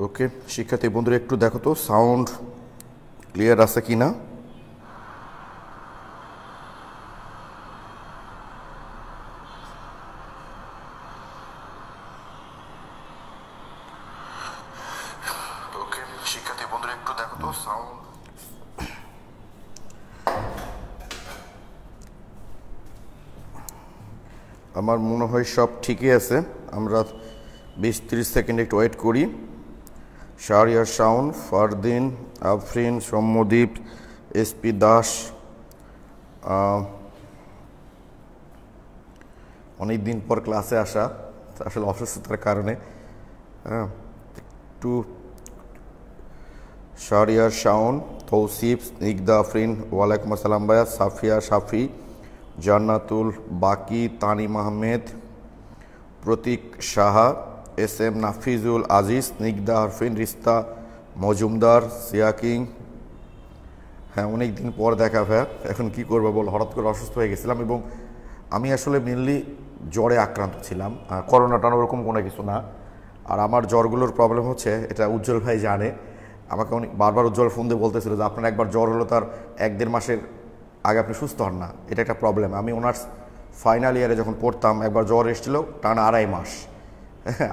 ওকে শিক্ষার্থী বন্ধুরা একটু দেখো তো সাউন্ড ক্লিয়ার আছে কিনা। ওকে শিক্ষার্থী বন্ধুরা একটু দেখো তো সাউন্ড আমার মনে হয় সব ঠিকই আছে। আমরা 20-30 সেকেন্ড একটু ওয়েট করি। শাহরিয়ার শাওন, ফারদিন, আফরিন, সৌম্যদীপ, এসপি দাস, অনেক দিন পর ক্লাসে আসা, আসলে অসুস্থতার কারণে। একটু শাহরিয়ার শাওন, তৌসিফ, স্নিগ্ধা, আফরিন, ওয়ালাইকুম আসসালাম ভাইয়া, সাফিয়া, সাফি, জান্নাতুল, বাকি, তানিম আহমেদ, প্রতীক সাহা, এস এম নাফিজুল আজিজ, স্নিগ্ধা, আরফিন, রিস্তা মজুমদার, সিয়াকিং। হ্যাঁ অনেক দিন পর দেখা ভাইয়া, এখন কি করবো বল, হঠাৎ করে অসুস্থ হয়ে গেছিলাম এবং আমি আসলে মেনলি জ্বরে আক্রান্ত ছিলাম, করোনাটা ওরকম কোনো কিছু না। আর আমার জ্বরগুলোর প্রবলেম হচ্ছে, এটা উজ্জ্বল ভাই জানে, আমাকে অনেক বারবার উজ্জ্বল ফোন দিয়ে বলতেছিল যে আপনার একবার জ্বর হলো তার 1-1.5 মাসের আগে আপনি সুস্থ হন না, এটা একটা প্রবলেম। আমি অনার্স ফাইনাল ইয়ারে যখন পড়তাম একবার জ্বর এসেছিল, টানা 2.5 মাস,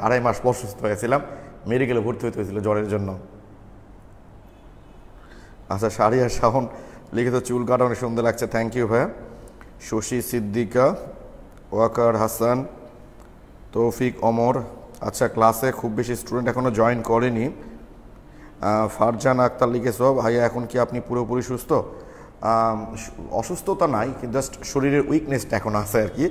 2.5 মাস পর সুস্থ হয়েছিলাম, মেডিকেলে ভর্তি হতে হয়েছিল জ্বরের জন্য। আচ্ছা শাহরিয়ার শাওন লিখিত চুল কাটা অনেক সুন্দর লাগছে, থ্যাংক ইউ ভাইয়া। শশী সিদ্দিকা, ওয়াকার হাসান, তৌফিক অমর। আচ্ছা ক্লাসে খুব বেশি স্টুডেন্ট এখনও জয়েন করেনি। ফারজান আক্তার লিখেছ, ভাইয়া এখন কি আপনি পুরোপুরি সুস্থ? অসুস্থতা নাই, কিন্তু জাস্ট শরীরের উইকনেসটা এখন আছে আর কি।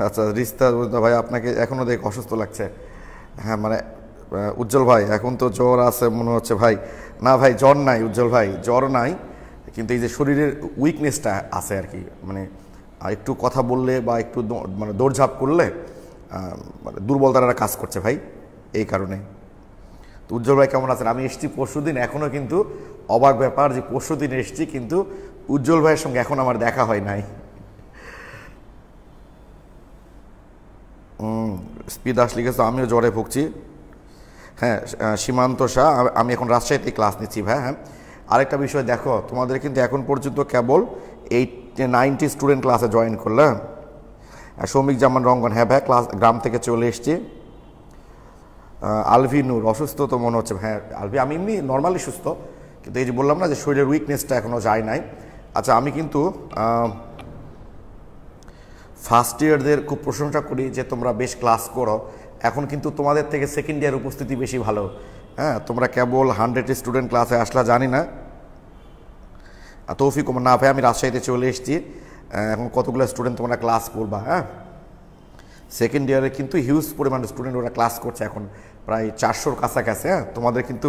আচ্ছা রিস্তা ভাই আপনাকে এখনও দেখ অসুস্থ লাগছে। হ্যাঁ মানে উজ্জ্বল ভাই এখন তো জ্বর আছে মনে হচ্ছে ভাই। না ভাই জ্বর নাই উজ্জ্বল ভাই, জ্বর নাই, কিন্তু এই যে শরীরের উইকনেসটা আছে আর কি, মানে একটু কথা বললে বা একটু মানে দৌড়ঝাঁপ করলে মানে দুর্বলতারা কাজ করছে ভাই, এই কারণে। তো উজ্জ্বল ভাই কেমন আছেন? আমি এসেছি পরশুদিন, এখনও কিন্তু অবাক ব্যাপার যে পরশুদিন এসেছি কিন্তু উজ্জ্বল ভাইয়ের সঙ্গে এখন আমার দেখা হয় নাই। স্পিড দাস লিখেছে, আমিও জ্বরে ভুগছি। হ্যাঁ সীমান্ত শাহ, আমি এখন রাজশাহীতে ক্লাস নিচ্ছি ভাই। হ্যাঁ আরেকটা বিষয় দেখো, তোমাদের কিন্তু এখন পর্যন্ত কেবল 90 স্টুডেন্ট ক্লাসে জয়েন করলে। সৌমিক জামান রঙ্গন, হ্যাঁ ভাই ক্লাস গ্রাম থেকে চলে এসছি। আলভি নূর, অসুস্থ তো মনে হচ্ছে। হ্যাঁ আলভি আমি এমনি নর্মালি সুস্থ, কিন্তু এই যে বললাম না যে শরীরের উইকনেসটা এখনও যায় নাই। আচ্ছা আমি কিন্তু ফার্স্ট ইয়ারদের খুব প্রশংসা করি যে তোমরা বেশ ক্লাস করো, এখন কিন্তু তোমাদের থেকে সেকেন্ড ইয়ার উপস্থিতি বেশি ভালো। হ্যাঁ তোমরা কেবল 100 স্টুডেন্ট ক্লাসে আসলা জানি না। তৌফিক না ভাই আমি রাজশাহীতে চলে এসেছি, এখন কতগুলো স্টুডেন্ট তোমরা ক্লাস করবা? হ্যাঁ সেকেন্ড ইয়ারে কিন্তু হিউজ পরিমাণে স্টুডেন্ট ওরা ক্লাস করছে, এখন প্রায় 400-র কাছাকাছি। হ্যাঁ তোমাদের কিন্তু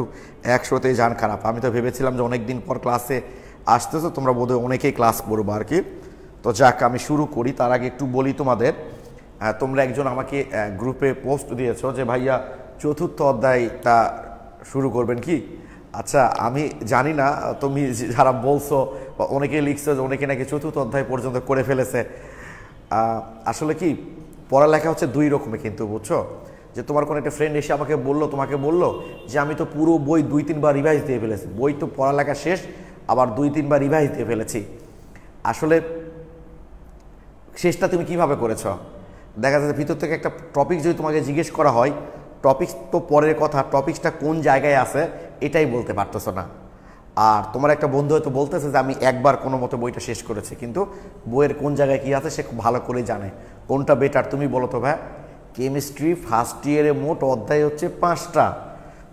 100তেই যান খারাপ। আমি তো ভেবেছিলাম যে অনেক দিন পর ক্লাসে আসতেছো তোমরা বোধহয় অনেকেই ক্লাস করবো আর কি। তো যাক আমি শুরু করি, তার আগে একটু বলি তোমাদের। তোমরা একজন আমাকে গ্রুপে পোস্ট দিয়েছো যে ভাইয়া 4র্থ অধ্যায়টা শুরু করবেন কি? আচ্ছা আমি জানি না, তুমি যারা বলছো বা অনেকে লিখছো যে অনেকে নাকি 4র্থ অধ্যায় পর্যন্ত করে ফেলেছে। আসলে কি পড়ালেখা হচ্ছে 2 রকমের কিন্তু, বুঝছো? যে তোমার কোনো একটা ফ্রেন্ড এসে তোমাকে বললো যে আমি তো পুরো বই 2-3 বার রিভাইজ দিয়ে ফেলেছি, বই তো পড়ালেখা শেষ, আবার 2-3 বার রিভাইজ দিয়ে ফেলেছি। আসলে শেষটা তুমি কিভাবে করেছ? দেখা যাচ্ছে ভিতর থেকে একটা টপিক যদি তোমাকে জিজ্ঞেস করা হয়, টপিক্স তো পরের কথা, টপিক্সটা কোন জায়গায় আছে এটাই বলতে পারতেছো না। আর তোমার একটা বন্ধু হয়তো বলতেছে যে আমি একবার কোনো মতো বইটা শেষ করেছি, কিন্তু বইয়ের কোন জায়গায় কী আছে সে খুব ভালো করে জানে। কোনটা বেটার তুমি বলো তো ভাই? কেমিস্ট্রি ফার্স্ট ইয়ারে মোট অধ্যায় হচ্ছে 5টা,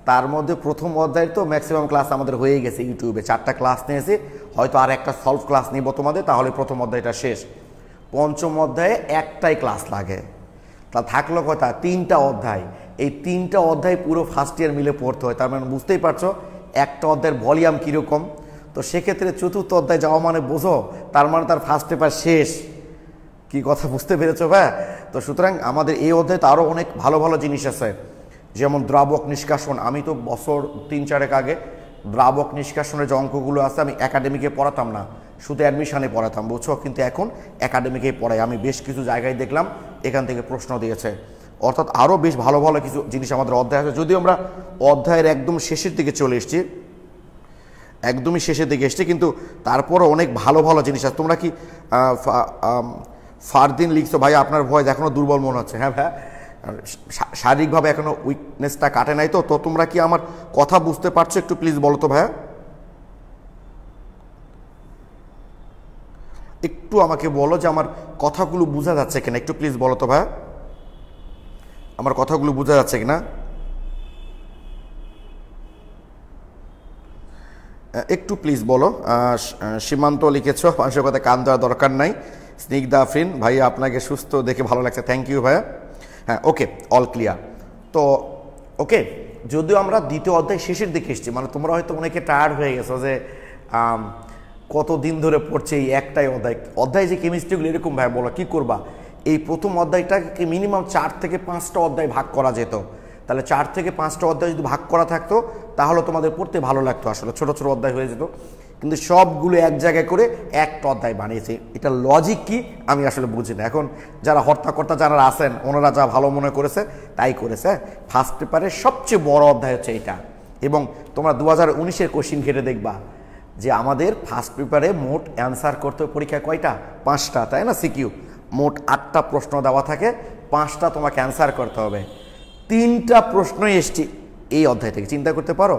তার মধ্যে প্রথম অধ্যায় তো ম্যাক্সিমাম ক্লাস আমাদের হয়ে গেছে, ইউটিউবে 4টা ক্লাস নিয়েছি, হয়তো আর একটা সলভ ক্লাস নিব তোমাদের, তাহলে প্রথম অধ্যায়টা শেষ। পঞ্চম অধ্যায়ে একটাই ক্লাস লাগে, তা থাকলো কথা 3টা অধ্যায়। এই 3টা অধ্যায় পুরো ফার্স্ট ইয়ার মিলে পড়তে হয়, তার মানে বুঝতেই পারছো একটা অধ্যায়ের ভলিউম কীরকম। তো সেক্ষেত্রে 4র্থ অধ্যায় যাওয়া মানে বোঝো, তার মানে তার ফার্স্ট পেপার শেষ। কি কথা বুঝতে পেরেছো ভাই? তো সুতরাং আমাদের এই অধ্যায়ে তো আরও অনেক ভালো ভালো জিনিস আছে, যেমন দ্রাবক নিষ্কাশন। আমি তো বছর 3-4 আগে দ্রাবক নিষ্কাশনের যে অঙ্কগুলো আছে আমি একাডেমিকে পড়াতাম না, শুধু অ্যাডমিশনে পড়াতাম, বুঝছো, কিন্তু এখন একাডেমিকেই পড়াই। আমি বেশ কিছু জায়গায় দেখলাম এখান থেকে প্রশ্ন দিয়েছে, অর্থাৎ আরও বেশ ভালো ভালো কিছু জিনিস আমাদের অধ্যায় আছে। যদিও আমরা অধ্যায়ের একদম শেষের দিকে চলে এসেছি, একদমই শেষের দিকে এসেছি, কিন্তু তারপরও অনেক ভালো ভালো জিনিস আছে। তোমরা কি ফারদিন লিখছো ভাই আপনার ভয়েস এখনও দুর্বল মনে হচ্ছে? হ্যাঁ ভাইয়া, শারীরিকভাবে এখনও উইকনেসটা কাটে নাই। তো তোমরা কি আমার কথা বুঝতে পারছো? একটু প্লিজ বলো তো ভাইয়া, একটু আমাকে বলো যে আমার কথাগুলো বোঝা যাচ্ছে কিনা, একটু প্লিজ বলো তো ভাইয়া, আমার কথাগুলো বোঝা যাচ্ছে কিনা? একটু প্লিজ বলো। সীমান্ত লিখেছ, মানুষের কথা কান দেওয়ার দরকার নাই। স্নিগ্ধা আফরিন ভাইয়া আপনাকে সুস্থ দেখে ভালো লাগছে, থ্যাংক ইউ ভাইয়া। হ্যাঁ, ওকে, অল ক্লিয়ার। তো ওকে, যদিও আমরা দ্বিতীয় অধ্যায় শেষের দিকে এসেছি, মানে তোমরা হয়তো অনেকে টায়ার্ড হয়ে গেছো যে কতদিন ধরে পড়ছে এই একটাই অধ্যায় যে কেমিস্ট্রিগুলো এরকম ভাই, বলো কী করবা? এই প্রথম অধ্যায়টাকে মিনিমাম 4 থেকে 5টা অধ্যায় ভাগ করা যেত, তাহলে 4 থেকে 5টা অধ্যায় যদি ভাগ করা থাকতো তাহলে তোমাদের পড়তে ভালো লাগতো, আসলে ছোট ছোট অধ্যায় হয়ে যেত। কিন্তু সবগুলো এক জায়গায় করে একটা অধ্যায় বানিয়েছে, এটা লজিক কি আমি আসলে বুঝি না। এখন যারা হর্তাকর্তা যারা আছেন ওনারা যা ভালো মনে করেছে তাই করেছে। ফার্স্ট পেপারের সবচেয়ে বড় অধ্যায় হচ্ছে এটা, এবং তোমরা 2019-এর কোশ্চিন ঘেটে দেখবা যে আমাদের ফার্স্ট পেপারে মোট অ্যান্সার করতে পরীক্ষায় কয়টা? 5টা, তাই না? সিকিউ মোট 8টা প্রশ্ন দেওয়া থাকে, 5টা তোমাকে অ্যান্সার করতে হবে। 3টা প্রশ্নই এসছে এই অধ্যায় থেকে, চিন্তা করতে পারো?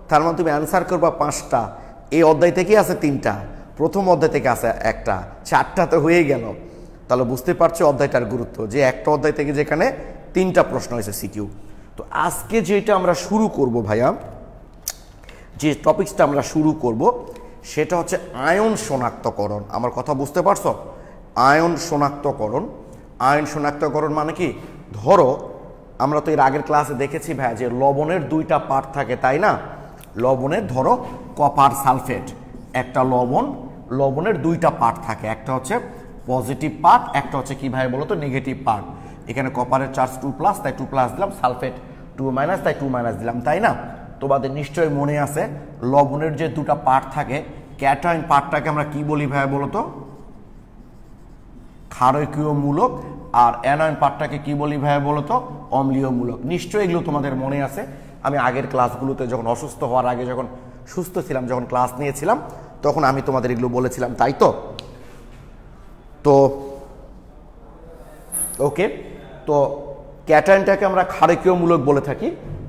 তার মানে তুমি অ্যান্সার করবা 5টা, এই অধ্যায় থেকেই আছে 3টা, প্রথম অধ্যায় থেকে আছে 1টা, 4টা তো হয়ে গেল। তাহলে বুঝতে পারছো অধ্যায়টার গুরুত্ব, যে একটা অধ্যায় থেকে যেখানে 3টা প্রশ্ন হয়েছে সিকিউ। তো আজকে যেটা আমরা শুরু করব ভাইয়া, যে টপিকসটা আমরা শুরু করব সেটা হচ্ছে আয়ন শনাক্তকরণ। আমার কথা বুঝতে পারছো? আয়ন শনাক্তকরণ। আয়ন শনাক্তকরণ মানে কি? ধরো আমরা তো এর আগের ক্লাসে দেখেছি ভাইয়া যে লবণের 2টা পার্ট থাকে, তাই না? লবণের ধরো কপার সালফেট, একটা লবণের 2টা পার্ট থাকে, একটা হচ্ছে পজিটিভ পার্ট, একটা হচ্ছে কি ভাই বলো তো নেগেটিভ পার্ট। এখানে কপারের চার্জ 2+, তাই 2+ দিলাম, সালফেট 2-, তাই 2- দিলাম, তাই না? তোমাদের নিশ্চয়ই মনে আছে লবণের যে 2টা পার্ট থাকে, ক্যাটায়ন পার্টটাকে আমরা কি বলি ভাই বলো তো? ক্ষারকীয় মূলক। আর অ্যানায়ন পার্টটাকে কি বলি ভাই বলো তো? অম্লীয় মূলক। নিশ্চয়ই এগুলো তোমাদের মনে আছে। আমি আগের ক্লাসগুলোতে যখন অসুস্থ হওয়ার আগে, যখন সুস্থ ছিলাম, যখন ক্লাস নিয়েছিলাম, তখন আমি তোমাদের এগুলো বলেছিলাম, তাই তো? তো ওকে, তো ক্যাটায়নটাকে আমরা ক্ষারকীয় মূলক বলে থাকি,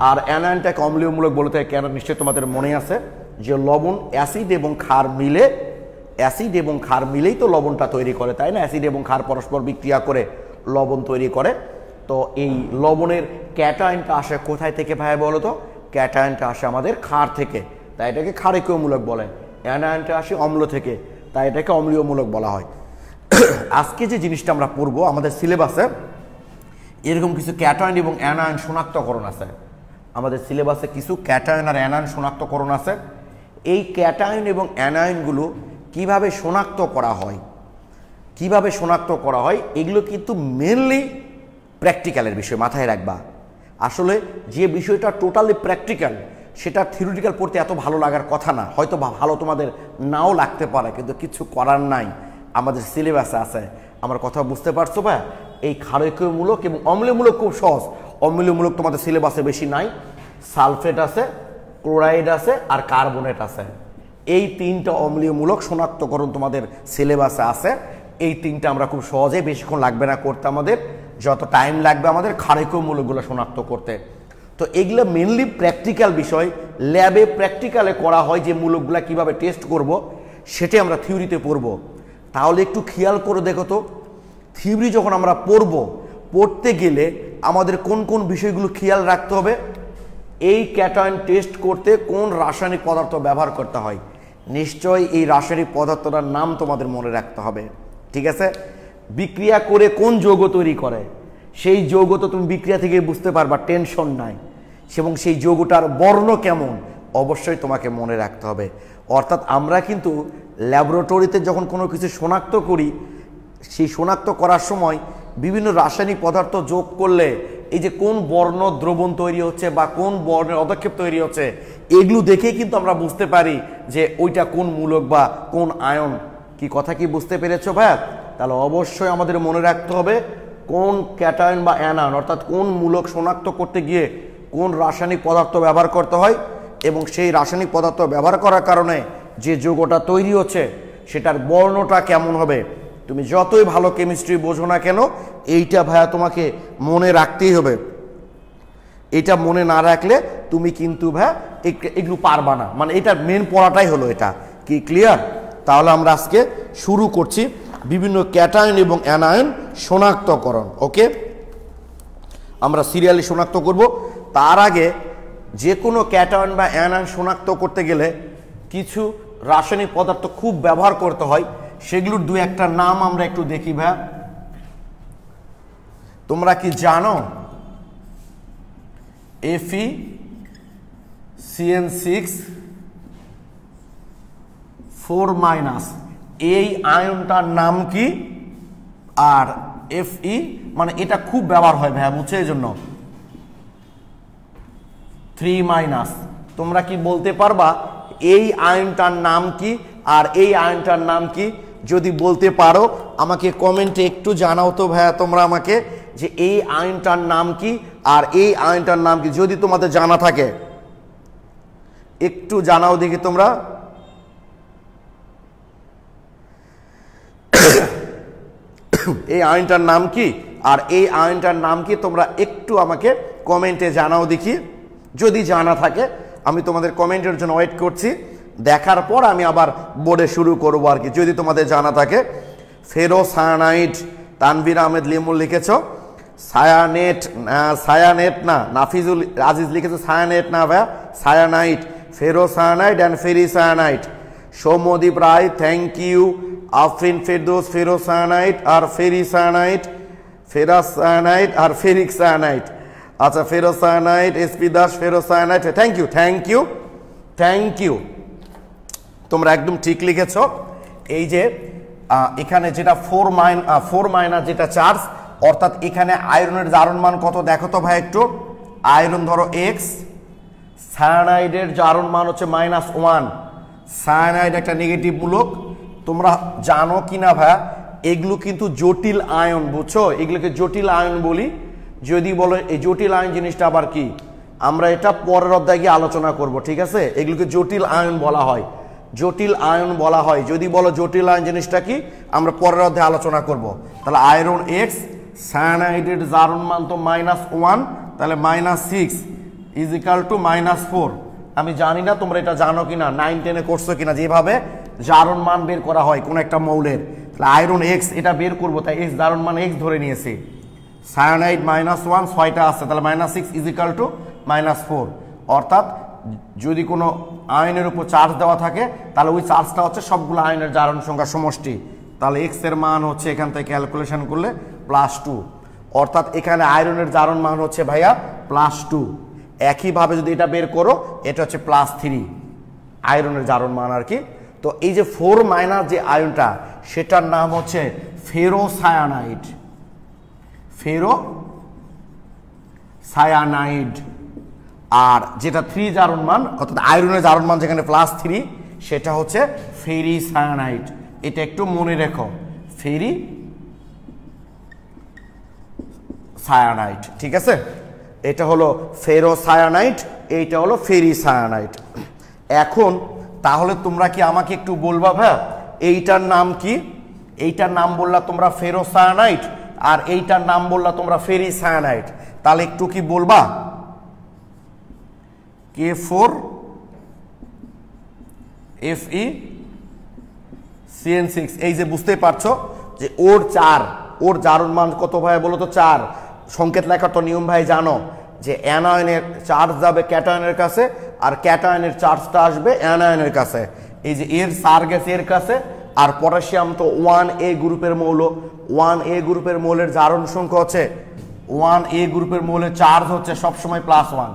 আর অ্যানায়নটাকে অম্লীয় মূলক বলে থাকি। কেন? নিশ্চয়ই তোমাদের মনে আছে যে লবণ অ্যাসিড এবং ক্ষার মিলে, অ্যাসিড এবং ক্ষার মিলেই তো লবণটা তৈরি করে, তাই না? অ্যাসিড এবং ক্ষার পরস্পর বিক্রিয়া করে লবণ তৈরি করে। তো এই লবণের ক্যাটায়নটা আসে কোথায় থেকে ভাই বলো তো? ক্যাটায়নটা আসে আমাদের ক্ষার থেকে, তাই এটাকে ক্ষারকীয় মূলক বলে। অ্যানায়নটা আসে অম্ল থেকে, তাই এটাকে অম্লীয় মূলক বলা হয়। আজকে যে জিনিসটা আমরা পড়বো, আমাদের সিলেবাসে এরকম কিছু ক্যাটায়ন এবং অ্যানায়ন শনাক্তকরণ আছে। আমাদের সিলেবাসে কিছু ক্যাটায়ন আর অ্যানায়ন শনাক্তকরণ আছে। এই ক্যাটায়ন এবং অ্যানায়নগুলো কিভাবে শনাক্ত করা হয়, কিভাবে শনাক্ত করা হয়, এগুলো কিন্তু মেনলি প্র্যাকটিক্যালের বিষয়, মাথায় রাখবা। আসলে যে বিষয়টা টোটালি প্র্যাকটিক্যাল, সেটা থিওরিটিক্যাল পড়তে এত ভালো লাগার কথা না। হয়তো ভালো তোমাদের নাও লাগতে পারে, কিন্তু কিছু করার নাই, আমাদের সিলেবাসে আছে। আমার কথা বুঝতে পারছো ভাই? এই ক্ষারকীয় মূলক এবং অম্লীয় মূলক খুব সহজ। অম্লীয় মূলক তোমাদের সিলেবাসে বেশি নাই, সালফেট আছে, ক্লোরাইড আছে, আর কার্বনেট আছে। এই 3টা অম্লীয় মূলক শনাক্তকরণ তোমাদের সিলেবাসে আছে। এই 3টা আমরা খুব সহজে, বেশিক্ষণ লাগবে না করতে, আমাদের যত টাইম লাগবে আমাদের ক্ষারকীয় মূলকগুলো শনাক্ত করতে। তো এগুলো মেনলি প্র্যাকটিক্যাল বিষয়, ল্যাবে প্র্যাকটিক্যালে করা হয়। যে মূলকগুলো কিভাবে টেস্ট করব সেটাই আমরা থিওরিতে পড়ব। তাহলে একটু খেয়াল করে দেখো তো, থিওরি যখন আমরা পড়তে গেলে আমাদের কোন কোন বিষয়গুলো খেয়াল রাখতে হবে? এই ক্যাটায়ন টেস্ট করতে কোন রাসায়নিক পদার্থ ব্যবহার করতে হয়, নিশ্চয়ই এই রাসায়নিক পদার্থটার নাম তোমাদের মনে রাখতে হবে, ঠিক আছে? বিক্রিয়া করে কোন যৌগ তৈরি করে, সেই যৌগ তো তুমি বিক্রিয়া থেকে বুঝতে পারবা, টেনশন নাই। এবং সেই যৌগটার বর্ণ কেমন অবশ্যই তোমাকে মনে রাখতে হবে। অর্থাৎ আমরা কিন্তু ল্যাবরেটরিতে যখন কোনো কিছু শনাক্ত করি, সেই শনাক্ত করার সময় বিভিন্ন রাসায়নিক পদার্থ যোগ করলে এই যে কোন বর্ণ দ্রবণ তৈরি হচ্ছে বা কোন বর্ণের পদক্ষেপ তৈরি হচ্ছে, এগুলো দেখেই কিন্তু আমরা বুঝতে পারি যে ওইটা কোন মূলক বা কোন আয়ন কি কথা কি বুঝতে পেরেছো ভাইয়া? তাহলে অবশ্যই আমাদের মনে রাখতে হবে কোন ক্যাটায়ন বা অ্যানায়ন অর্থাৎ কোন মূলক শনাক্ত করতে গিয়ে কোন রাসায়নিক পদার্থ ব্যবহার করতে হয় এবং সেই রাসায়নিক পদার্থ ব্যবহার করার কারণে যে যৌগটা তৈরি হচ্ছে সেটার বর্ণটা কেমন হবে। তুমি যতই ভালো কেমিস্ট্রি বোঝো না কেন এইটা ভাইয়া তোমাকে মনে রাখতেই হবে। এটা মনে না রাখলে তুমি কিন্তু ভাইয়া এগুলো পারবা না, মানে এটার মেন পড়াটাই হলো এটা। কি ক্লিয়ার? তাহলে আমরা আজকে শুরু করছি বিভিন্ন ক্যাটায়ন এবং অ্যানায়ন শনাক্তকরণ। ওকে, আমরা সিরিয়ালি শনাক্ত করব। তার আগে যে কোনো ক্যাটায়ন বা অ্যানায়ন শনাক্ত করতে গেলে কিছু রাসায়নিক পদার্থ খুব ব্যবহার করতে হয়, সেগুলোর দু একটা নাম আমরা একটু দেখি ভাইয়া। তোমরা কি জানো Fe(CN6) 4- এই আয়নটার নাম কি? আর Fe মানে এটা খুব ব্যবহার হয় ভাইয়া, বুঝছে, এই জন্য 3-। তোমরা কি বলতে পারবা এই আয়নটার নাম কি আর এই আয়নটার নাম কি? যদি বলতে পারো আমাকে কমেন্টে একটু জানাও তো ভাইয়া তোমরা আমাকে, যে এই আয়নটার নাম কি আর এই আয়নটার নাম কি। যদি তোমাদের জানা থাকে একটু জানাও দেখি তোমরা। এই আয়নটার নাম কি আর এই আয়নটার নাম কি তোমরা একটু আমাকে কমেন্টে জানাও দেখি। যদি জানা থাকে আমি তোমাদের কমেন্টের জন্য ওয়েট করছি, দেখার পর আমি আবার বোর্ডে শুরু করবো আর কি, যদি তোমাদের জানা থাকে। ফেরোসায়ানাইড, তানভীর আহমেদ লিমুল লিখেছ। সায়ানেট না, নাফিজুল আজিজ লিখেছে সায়ানেট না ভাইয়া, cyanide. Ferrocyanide and ferricyanide. Soumyadip Roy, thank you. Afrin Ferdous, ferrocyanide আর ফেরিসায়ানাইট, ফেরাসায়ানাইট আর ফেরিক সায়ানাইট। আচ্ছা, ferrocyanide, S P Das, ferrocyanide. Thank you, thank you, thank you. তোমরা একদম ঠিক লিখেছ। এই যে এখানে যেটা 4- যেটা চার্জ, অর্থাৎ এখানে আয়রনের জারণ মান কত দেখো তো ভাই একটু। আয়রন ধরো x, সায়ানাইডের জারণ মান হচ্ছে -1। সায়ানাইড একটা নেগেটিভ মূলক। তোমরা জানো কিনা ভাইয়া এগুলো কিন্তু জটিল আয়ন, বুঝছো, এগুলোকে জটিল আয়ন বলি। যদি বলো এই জটিল আয়ন জিনিসটা আবার কি, আমরা এটা পরের অধ্যায়ে গিয়ে আলোচনা করব, ঠিক আছে। এগুলোকে জটিল আয়ন বলা হয়, জটিল আয়ন বলা হয়। যদি বলো জটিল আয়ন জিনিসটা কি, আমরা পরের অধ্যায়ে আলোচনা করব। তাহলে আয়রন x, সায়ানাইডের জারণ মান তো -1, তাহলে -6 = -4। আমি জানি না তোমরা এটা জানো কিনা, 9-10-এ করছো কিনা, যেভাবে জারণ মান বের করা হয় কোন একটা মৌলের। তাহলে আয়রন x এটা বের করবো, তাই x জারণ মান x ধরে নিয়েছি। সায়ানাইড -1, 6টা আছে, তাহলে -6 = -4। অর্থাৎ যদি কোনো আয়নের উপর চার্জ দেওয়া থাকে তাহলে ওই চার্জটা হচ্ছে সবগুলো আয়নের জারণ সংখ্যা সমষ্টি। তাহলে x এর মান হচ্ছে এখান থেকে ক্যালকুলেশন করলে +2। অর্থাৎ এখানে আয়রনের জারণ মান হচ্ছে ভাইয়া +2। একইভাবে যদি এটা বের করো এটা হচ্ছে +3 আয়রনের জারণ মান আর কি। তো এই যে 4- যে আয়নটা সেটার নাম হচ্ছে ফেরোসায়ানাইড, ফেরোসায়ানাইড। আর যেটা 3 জারণ মান অর্থাৎ আয়রনের জারণ মান যেখানে +3 সেটা হচ্ছে ফেরিসায়ানাইড। এটা একটু মনে রেখো, ফেরিসায়ানাইড, ঠিক আছে। এটা হলো ফেরোসায়ানাইড, এইটা হলো ফেরিসায়ানাইড। এখন তাহলে তোমরা কি আমাকে একটু বলবা ভাইয়া এইটার নাম কি? এইটার নাম বললা তোমরা ফেরোসায়ানাইড আর এইটার নাম বললা তোমরা ফেরিসায়ানাইড। তাহলে একটু কি বলবা? K4Fe(CN6) এই যে বুঝতেই পারছো যে ওর 4, ওর জারণ মান কত ভাই বলো তো? 4। সংকেত লেখার তো নিয়ম ভাই জানো যে অ্যানায়নের চার্জ যাবে ক্যাটায়নের কাছে আর ক্যাটায়নের চার্জটা আসবে অ্যানায়নের কাছে। এই যে এর চার গেছে এর কাছে, আর পটাশিয়াম তো 1A গ্রুপের মৌল। 1A গ্রুপের মৌলের জারণ সংখ্যা হচ্ছে 1A গ্রুপের মৌলের চার্জ হচ্ছে সবসময় +1।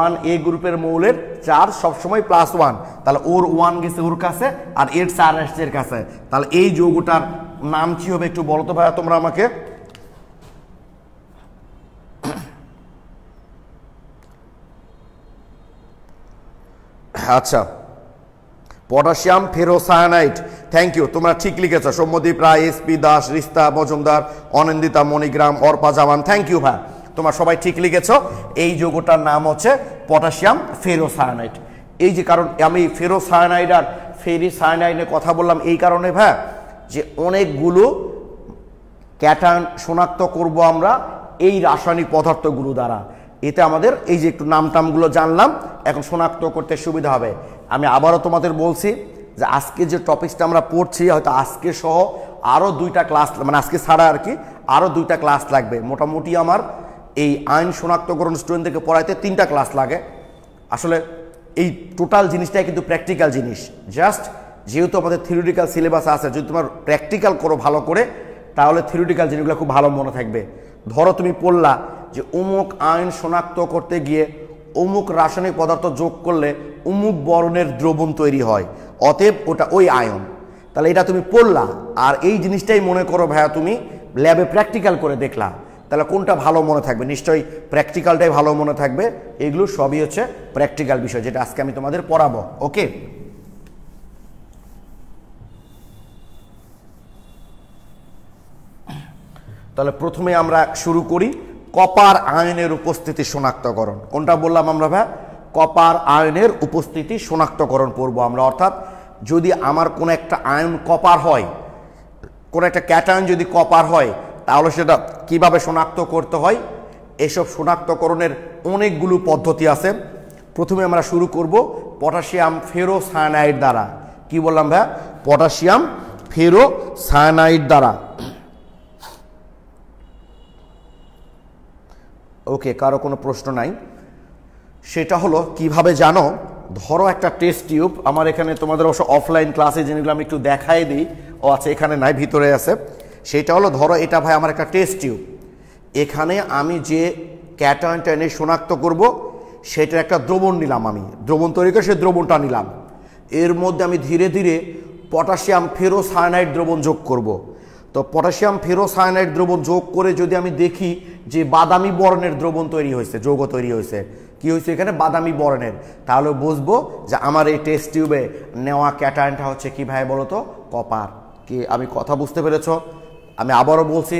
1A গ্রুপের মৌলের চার্জ সবসময় +1। তাহলে ওর 1 গেছে ওর কাছে আর এর 4 আসছে এর কাছে। তাহলে এই যৌগটার নাম কি হবে একটু বলো তো ভাইয়া তোমরা আমাকে। আচ্ছা, পটাশিয়াম ফেরোসায়ানাইড। থ্যাংক ইউ, তোমরা ঠিক লিখেছো। Soumyadip Roy, S P Das, Rista Majumdar, Anindita Manigram, Arpa Zaman, thank you ভাই, তোমরা সবাই ঠিক লিখেছো। এই যৌগটার নাম হচ্ছে পটাশিয়াম ফেরোসায়ানাইড। এই যে কারণ আমি ফেরোসায়ানাইড আর ফেরিসায়ানাইডের কথা বললাম এই কারণে ভাই, যে অনেকগুলো ক্যাটায়ন শনাক্ত করব আমরা এই রাসায়নিক পদার্থগুলো দ্বারা। এতে আমাদের এই যে একটু নামটামগুলো জানলাম, এখন শনাক্ত করতে সুবিধা হবে। আমি আবারও তোমাদের বলছি যে আজকে যে টপিকসটা আমরা পড়ছি, হয়তো আজকে সহ আরও 2টা ক্লাস, মানে আজকে ছাড়া আর কি আরও 2টা ক্লাস লাগবে। মোটামুটি আমার এই আইন শনাক্তকরণ স্টুডেন্টদেরকে পড়াইতে 3টা ক্লাস লাগে। আসলে এই টোটাল জিনিসটাই কিন্তু প্র্যাকটিক্যাল জিনিস। জাস্ট যেহেতু আমাদের থিওরিটিক্যাল সিলেবাস আছে, যদি তোমার প্র্যাকটিক্যাল করো ভালো করে, তাহলে থিওরিটিক্যাল জিনিসগুলো খুব ভালো মনে থাকবে। ধরো তুমি পড়লা যে অমুক আয়ন শনাক্ত করতে গিয়ে অমুক রাসায়নিক পদার্থ যোগ করলে অমুক বর্ণের দ্রবণ তৈরি হয়, অতএব ওটা ওই আয়ন। তাহলে এটা তুমি পড়লা, আর এই জিনিসটাই মনে করো ভাইয়া তুমি ল্যাবে প্র্যাকটিক্যাল করে দেখলা, তাহলে কোনটা ভালো মনে থাকবে? নিশ্চয়ই প্র্যাকটিক্যালটাই ভালো মনে থাকবে। এগুলো সবই হচ্ছে প্র্যাকটিক্যাল বিষয়, যেটা আজকে আমি তোমাদের পড়াবো। ওকে, তাহলে প্রথমে আমরা শুরু করি কপার আয়নের উপস্থিতি শনাক্তকরণ। কোনটা বললাম আমরা ভাই? কপার আয়নের উপস্থিতি শনাক্তকরণ পড়বো আমরা। অর্থাৎ যদি আমার কোনো একটা আয়ন কপার হয়, কোনো একটা ক্যাটায়ন যদি কপার হয়, তাহলে সেটা কিভাবে শনাক্ত করতে হয়, এসব শনাক্তকরণের অনেকগুলো পদ্ধতি আছে। প্রথমে আমরা শুরু করব পটাশিয়াম ফেরোসায়ানাইড দ্বারা। কি বললাম ভাই? পটাশিয়াম ফেরোসায়ানাইড দ্বারা। ওকে, কারো কোনো প্রশ্ন নাই? সেটা হলো কিভাবে জানো? ধরো একটা টেস্ট টিউব, আমার এখানে তোমাদের অবশ্য অফলাইন ক্লাসে যেগুলো আমি একটু দেখাই দিই, ও আচ্ছা এখানে নাই, ভিতরে আছে। সেটা হলো ধরো এটা ভাই আমার একটা টেস্ট টিউব, এখানে আমি যে ক্যাটায়নটা এনে শনাক্ত করব সেটার একটা দ্রবণ নিলাম, আমি দ্রবণ তৈরি করে সেই দ্রবণটা নিলাম। এর মধ্যে আমি ধীরে ধীরে পটাশিয়াম ফেরোসায়ানাইড দ্রবণ যোগ করব। তো পটাশিয়াম ফেরোসায়ানাইড দ্রবণ যোগ করে যদি আমি দেখি যে বাদামি বর্ণের দ্রবণ তৈরি হয়েছে, যৌগ তৈরি হয়েছে, কি হয়েছে এখানে? বাদামি বর্ণের, তাহলে বুঝবো যে আমার এই টেস্ট টিউবে নেওয়া ক্যাটায়নটা হচ্ছে কি ভাই বলো তো? কপার। কি আমি কথা বুঝতে পেরেছ? আমি আবারও বলছি,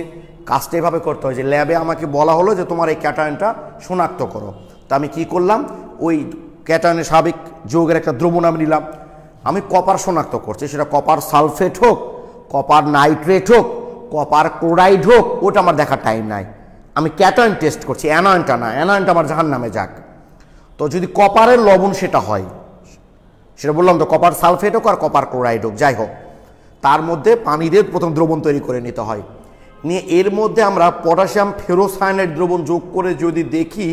কাজটা এভাবে করতে হয় যে ল্যাবে আমাকে বলা হলো যে তোমার এই ক্যাটায়নটা শনাক্ত করো। তো আমি কি করলাম? ওই ক্যাটায়নের স্বাভাবিক যৌগের একটা দ্রবণ আমি নিলাম, আমি কপার শনাক্ত করছি, সেটা কপার সালফেট হোক, কপার নাইট্রেট হোক, কপার ক্লোরাইড হোক, ওটা আমার দেখার টাইম নাই। আমি ক্যাটায়ন টেস্ট করছি, অ্যানায়নটা না, অ্যানায়নটা আমার জাহান নামে যাক। তো যদি কপারের লবণ সেটা হয়, সেটা বললাম তো, কপার সালফেট হোক আর কপার ক্লোরাইড হোক, যাই হোক, তার মধ্যে পানি দিয়ে প্রথম দ্রবণ তৈরি করে নিতে হয়। নিয়ে এর মধ্যে আমরা পটাশিয়াম ফেরোসায়ানাইড দ্রবণ যোগ করে যদি দেখি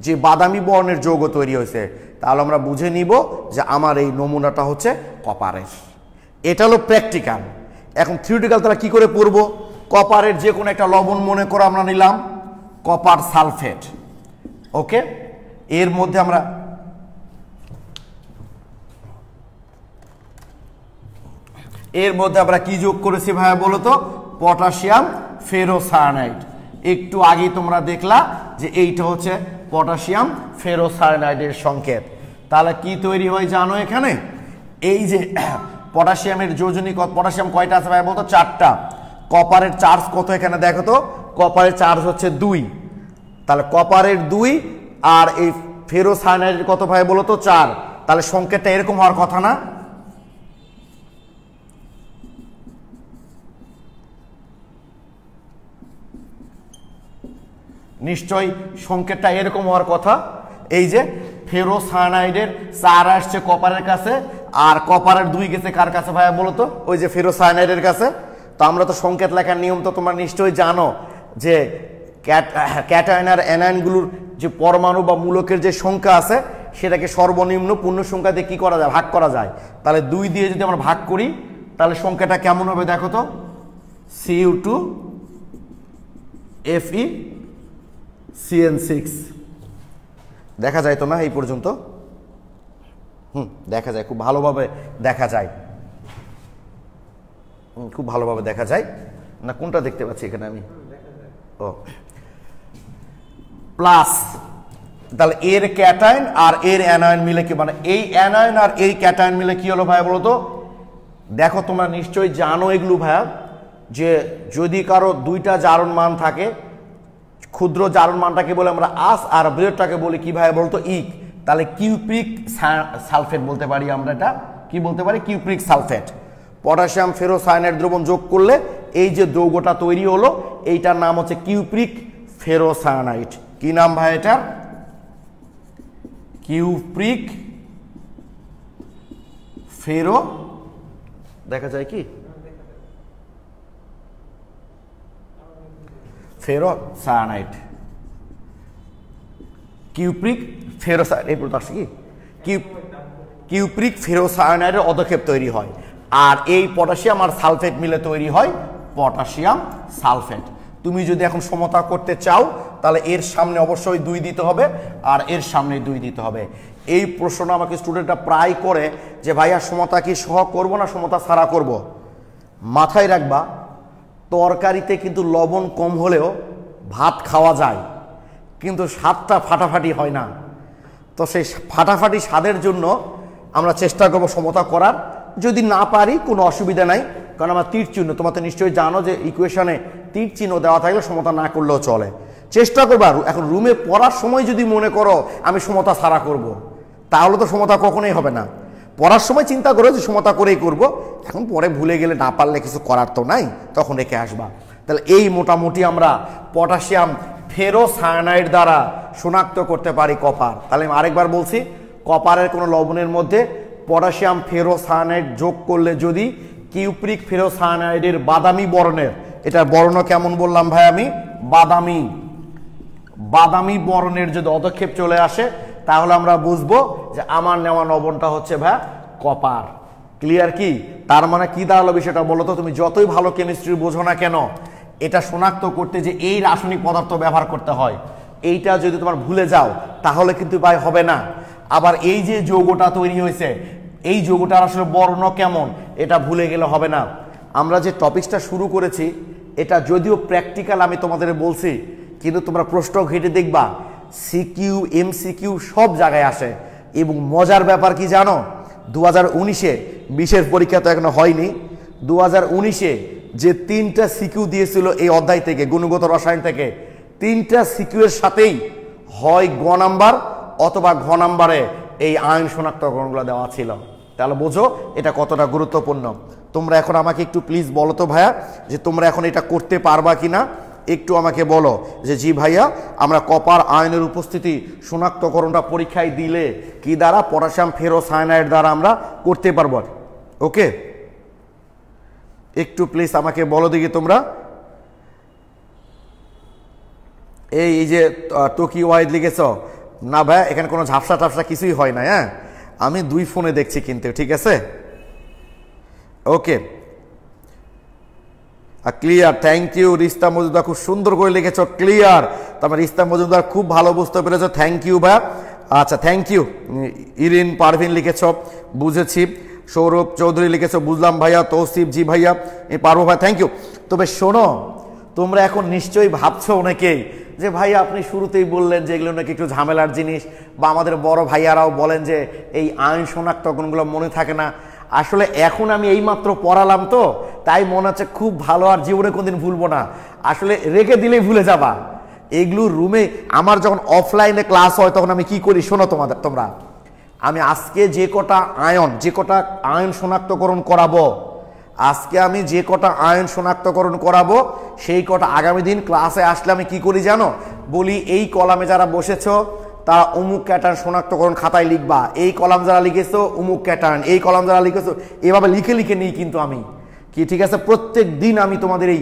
যে বাদামি বর্ণের যৌগ তৈরি হয়েছে, তাহলে আমরা বুঝে নিব যে আমার এই নমুনাটা হচ্ছে কপারের। এটা হলো প্র্যাকটিক্যাল। এখন থিওরিটিক্যাল তারা কি করে পড়বো? কপারের যে কোনো একটা লবণ মনে করে আমরা নিলাম কপার সালফেট, ওকে। এর মধ্যে আমরা কি যোগ করেছি ভাইয়া বলো তো? Potassium ferrocyanide. একটু আগে তোমরা দেখলা যে এইটা হচ্ছে পটাশিয়াম ফেরোসায়ানাইডের সংকেত। তাহলে কি তৈরি হয় জানো? এখানে এই যে পটাশিয়ামের যোজনী, পটাশিয়াম কয়টা আছে ভাই বলতো? 4টা। কপারের চার্জ কত এখানে দেখো তো? কপারের চার্জ হচ্ছে 2। তাহলে কপারের 2 আর এই ফেরোসায়ানাইডের কত ভাই বলো তো? 4। তাহলে সংকেতটা এরকম হওয়ার কথা না? নিশ্চয়ই সংকেতটা এরকম হওয়ার কথা। এই যে ফেরোসায়ানাইডের 4 আসছে কপারের কাছে, আর কপারের 2 গেছে কার কাছে ভাইয়া বলো তো? ওই যে ফেরোসায়ানাইডের কাছে। তো আমরা তো সংকেত লেখার নিয়ম তো তোমরা নিশ্চয়ই জানো যে ক্যাটায়ন আর অ্যানায়নগুলোর যে পরমাণু বা মূলকের যে সংখ্যা আছে সেটাকে সর্বনিম্ন পূর্ণ সংখ্যা দিয়ে কি করা যায়? ভাগ করা যায়। তাহলে 2 দিয়ে যদি আমরা ভাগ করি তাহলে সংখ্যাটা কেমন হবে দেখো তো? Cu2Fe CN6 দেখা যায় তো না এই পর্যন্ত? দেখা যায়, খুব ভালোভাবে দেখা যায়, খুব ভালোভাবে দেখা যায় না? কোনটা দেখতে পাচ্ছি এখানে আমি? ও প্লাস তাহলে এর ক্যাটায়ন আর এর অ্যানায়ন মিলে কি, মানে এই অ্যানায়ন আর এই ক্যাটায়ন মিলে কি হলো ভাইয়া বলো তো? দেখো তোমরা নিশ্চয়ই জানো এগুলো ভাইয়া, যে যদি কারো দুইটা জারণ মান থাকে, ক্ষুদ্র জারণ মানটাকে বলে আমরা আস আর বৃহৎটাকে বলি কি ভাইয়া বলতো ইক, তাহলে কিউপ্রিক সালফেট বলতে পারি আমরা। এটা কি বলতে পারি? Cupric sulphate. পটাশিয়াম ফেরোসায়ানাইড দ্রবণ যোগ করলে এই যে যৌগটা তৈরি হলো এইটার নাম হচ্ছে কিউপ্রিক ফেরোসায়ানাইড। কি নাম ভাই এটার? কিউপ্রিক ফেরো, দেখা যায় কি ফেরোসায়ানাইড, কিউপ্রিক ফেরোসায়ানাইড, এই বলতে আসছে কি কিউপ্রিক ফেরোসায়ানাইডের অধক্ষেপ তৈরি হয়, আর এই পটাশিয়াম আর সালফেট মিলে তৈরি হয় পটাশিয়াম সালফেট। তুমি যদি এখন সমতা করতে চাও তাহলে এর সামনে অবশ্যই 2 দিতে হবে আর এর সামনে 2 দিতে হবে। এই প্রশ্নটা আমাকে স্টুডেন্টরা প্রায় করে যে ভাইয়া সমতা কি সহ করব না সমতা ছাড়া করব? মাথায় রাখবা তরকারিতে কিন্তু লবণ কম হলেও ভাত খাওয়া যায়, কিন্তু স্বাদটা ফাটাফাটি হয় না। তো সেই ফাটাফাটি স্বাদের জন্য আমরা চেষ্টা করব সমতা করার। যদি না পারি কোনো অসুবিধা নাই, কারণ আমার তীর চিহ্ন, তোমরা তো নিশ্চয়ই জানো যে ইকুয়েশনে তীর চিহ্ন দেওয়া থাকলে সমতা না করলেও চলে। চেষ্টা করবা এখন রুমে পড়ার সময় যদি মনে করো আমি সমতা ছাড়া করব, তাহলে তো সমতা কখনোই হবে না। পড়ার সময় চিন্তা করো যে সমতা করেই করব, এখন পরে ভুলে গেলে না পারলে কিছু করার তো নাই, তখন রেখে আসবা। তাহলে এই মোটামুটি আমরা পটাশিয়াম ফেরোসায়ানাইড দ্বারা শনাক্ত করতে পারি কপার। তাহলে আমি আরেকবার বলছি, কপারের কোনো লবণের মধ্যে পটাশিয়াম ফেরোসায়ানাইড যোগ করলে যদি কিউপ্রিক ফেরোসায়ানাইডের বাদামি বর্ণের, এটার বর্ণ কেমন বললাম ভাই আমি? বাদামি বর্ণের যদি অধক্ষেপ চলে আসে তাহলে আমরা বুঝবো যে আমার নেওয়া লবণটা হচ্ছে ভাই কপার। ক্লিয়ার কি? তার মানে কি দাঁড়ালো বিষয়টা বলো তো? তুমি যতই ভালো কেমিস্ট্রি বোঝো না কেন, এটা শনাক্ত করতে যে এই রাসায়নিক পদার্থ ব্যবহার করতে হয়, এইটা যদি তোমার ভুলে যাও তাহলে কিন্তু ভাই হবে না। আবার এই যে যৌগটা তৈরি হয়েছে, এই যৌগটার আসলে বর্ণ কেমন, এটা ভুলে গেলে হবে না। আমরা যে টপিকসটা শুরু করেছি এটা যদিও প্র্যাকটিক্যাল আমি তোমাদের বলছি, কিন্তু তোমরা প্রশ্ন ঘেটে দেখবা সিকিউ এমসিকিউ সব জায়গায় আসে। এবং মজার ব্যাপার কি জানো, 2019-এ 20-এর পরীক্ষা তো এখনো হয়নি, 2019-এ যে 3টা সিকিউ দিয়েছিল এই অধ্যায় থেকে, গুণগত রসায়ন থেকে, 3টা সিকিউয়ের সাথেই হয় গ নাম্বার অথবা ঘ নাম্বারে এই আয়ন শনাক্তকরণগুলো দেওয়া ছিল। তাহলে বোঝো এটা কতটা গুরুত্বপূর্ণ। তোমরা এখন আমাকে একটু প্লিজ বলো তো ভাইয়া, যে তোমরা এখন এটা করতে পারবা কিনা একটু আমাকে বলো। যে জি ভাইয়া, আমরা কপার আয়নের উপস্থিতি শনাক্তকরণটা পরীক্ষায় দিলে কি দ্বারা? পটাশিয়াম ফেরোসায়ানাইড দ্বারা আমরা করতে পারবো। ওকে, একটু প্লিজ আমাকে বলো দেখি তোমরা। এই যে টকি ওয়াইড লিখেছ না ভাইয়া, এখানে কোনো ঝাপসা টাপসা কিছুই হয় না। হ্যাঁ, আমি 2 ফোনে দেখছি কিন্তু, ঠিক আছে? ওকে, ক্লিয়ার, থ্যাংক ইউ। রিস্তা মজুমদার খুব সুন্দর করে লিখেছ, ক্লিয়ার। তারপর রিস্তা মজুমদার খুব ভালো বুঝতে পেরেছ, থ্যাংক ইউ ভাইয়া। আচ্ছা, থ্যাংক ইউ। ইরিন পারভিন লিখেছ, বুঝেছি। সৌরভ চৌধুরী লিখেছ, বুঝলাম ভাইয়া। তৌসিফ, জি ভাইয়া। পারবো ভাই, থ্যাংক ইউ। তবে শোনো, তোমরা এখন নিশ্চয়ই ভাবছো অনেকেই যে ভাইয়া আপনি শুরুতেই বললেন যে এগুলো নাকি একটু ঝামেলার জিনিস, বা আমাদের বড় ভাইয়ারাও বলেন যে এই আইন শনাক্তকরণগুলো মনে থাকে না। আসলে এখন আমি এইমাত্র পড়ালাম তো, তাই মনে হচ্ছে খুব ভালো, আর জীবনে কোনদিন ভুলবো না। আসলে রেখে দিলেই ভুলে যাবা। এগুলো রুমে আমার যখন অফলাইনে ক্লাস হয় তখন আমি কি করি শোনো তোমরা, আমি আজকে যে কটা আয়ন শনাক্তকরণ করাবো, আজকে আমি যে কটা আয়ন শনাক্তকরণ করাবো সেই কটা আগামী দিন ক্লাসে আসলে আমি কি করি জানো? বলি এই কলামে যারা বসেছো তারা অমুক ক্যাটার্ন শনাক্তকরণ খাতায় লিখবা, এই কলাম যারা লিখেছো অমুক ক্যাটার্ন, এই কলাম যারা লিখেছো, এভাবে লিখে লিখে নিই কিন্তু আমি কি, ঠিক আছে? প্রত্যেক দিন আমি তোমাদের এই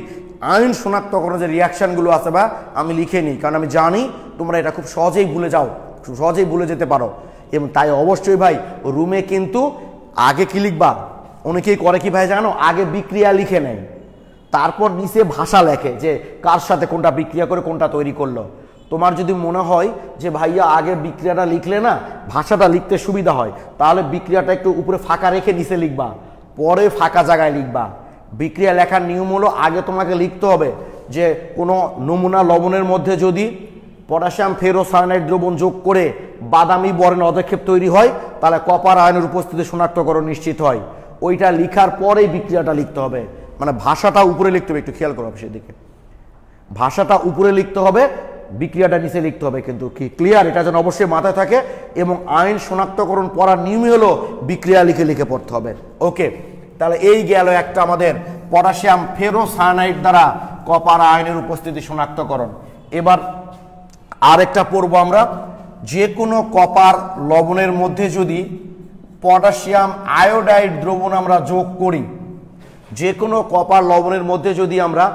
আয়ন শনাক্তকরণ যে রিয়াকশানগুলো আছে বা আমি লিখে নিই, কারণ আমি জানি তোমরা এটা খুব সহজেই ভুলে যাও, খুব সহজেই ভুলে যেতে পারো। এবং তাই অবশ্যই ভাই রুমে কিন্তু আগে কি লিখবা, অনেকেই করে কি ভাই জানো, আগে বিক্রিয়া লিখে নেয়, তারপর নিচে ভাষা লেখে যে কার সাথে কোনটা বিক্রিয়া করে কোনটা তৈরি করলো। তোমার যদি মনে হয় যে ভাইয়া আগে বিক্রিয়াটা লিখলে না ভাষাটা লিখতে সুবিধা হয়, তাহলে বিক্রিয়াটা একটু উপরে ফাঁকা রেখে নিচে লিখবা, পরে ফাঁকা জায়গায় লিখবা। বিক্রিয়া লেখার নিয়ম হলো আগে তোমাকে লিখতে হবে যে কোনো নমুনা লবণের মধ্যে যদি পটাশিয়াম ফেরোসায়ানাইড দ্রবণ যোগ করে বাদামি বর্ণের অধক্ষেপ তৈরি হয়, তাহলে কপার আয়নের উপস্থিতি শনাক্তকরণ নিশ্চিত হয়। ওইটা লিখার পরেই বিক্রিয়াটা লিখতে হবে, মানে ভাষাটা উপরে লিখতে হবে, একটু খেয়াল করো সেদিকে, ভাষাটা উপরে লিখতে হবে, বিক্রিয়াটা নিচে লিখতে হবে। কিন্তু কি ক্লিয়ার? এটা যেন অবশ্যই মাথায় থাকে। এবং আয়ন শনাক্তকরণ পড়ার নিয়মই হলো বিক্রিয়া লিখে লিখে পড়তে হবে। ওকে, তাহলে এই গেল একটা আমাদের পটাশিয়াম ফেরোসায়ানাইড দ্বারা কপার আয়নের উপস্থিতি শনাক্তকরণ। এবার আরেকটা পড়বো আমরা, যে কোনো কপার লবণের মধ্যে যদি পটাশিয়াম আয়োডাইড দ্রবণ আমরা যোগ করি, যে কোনো কপার লবণের মধ্যে যদি আমরা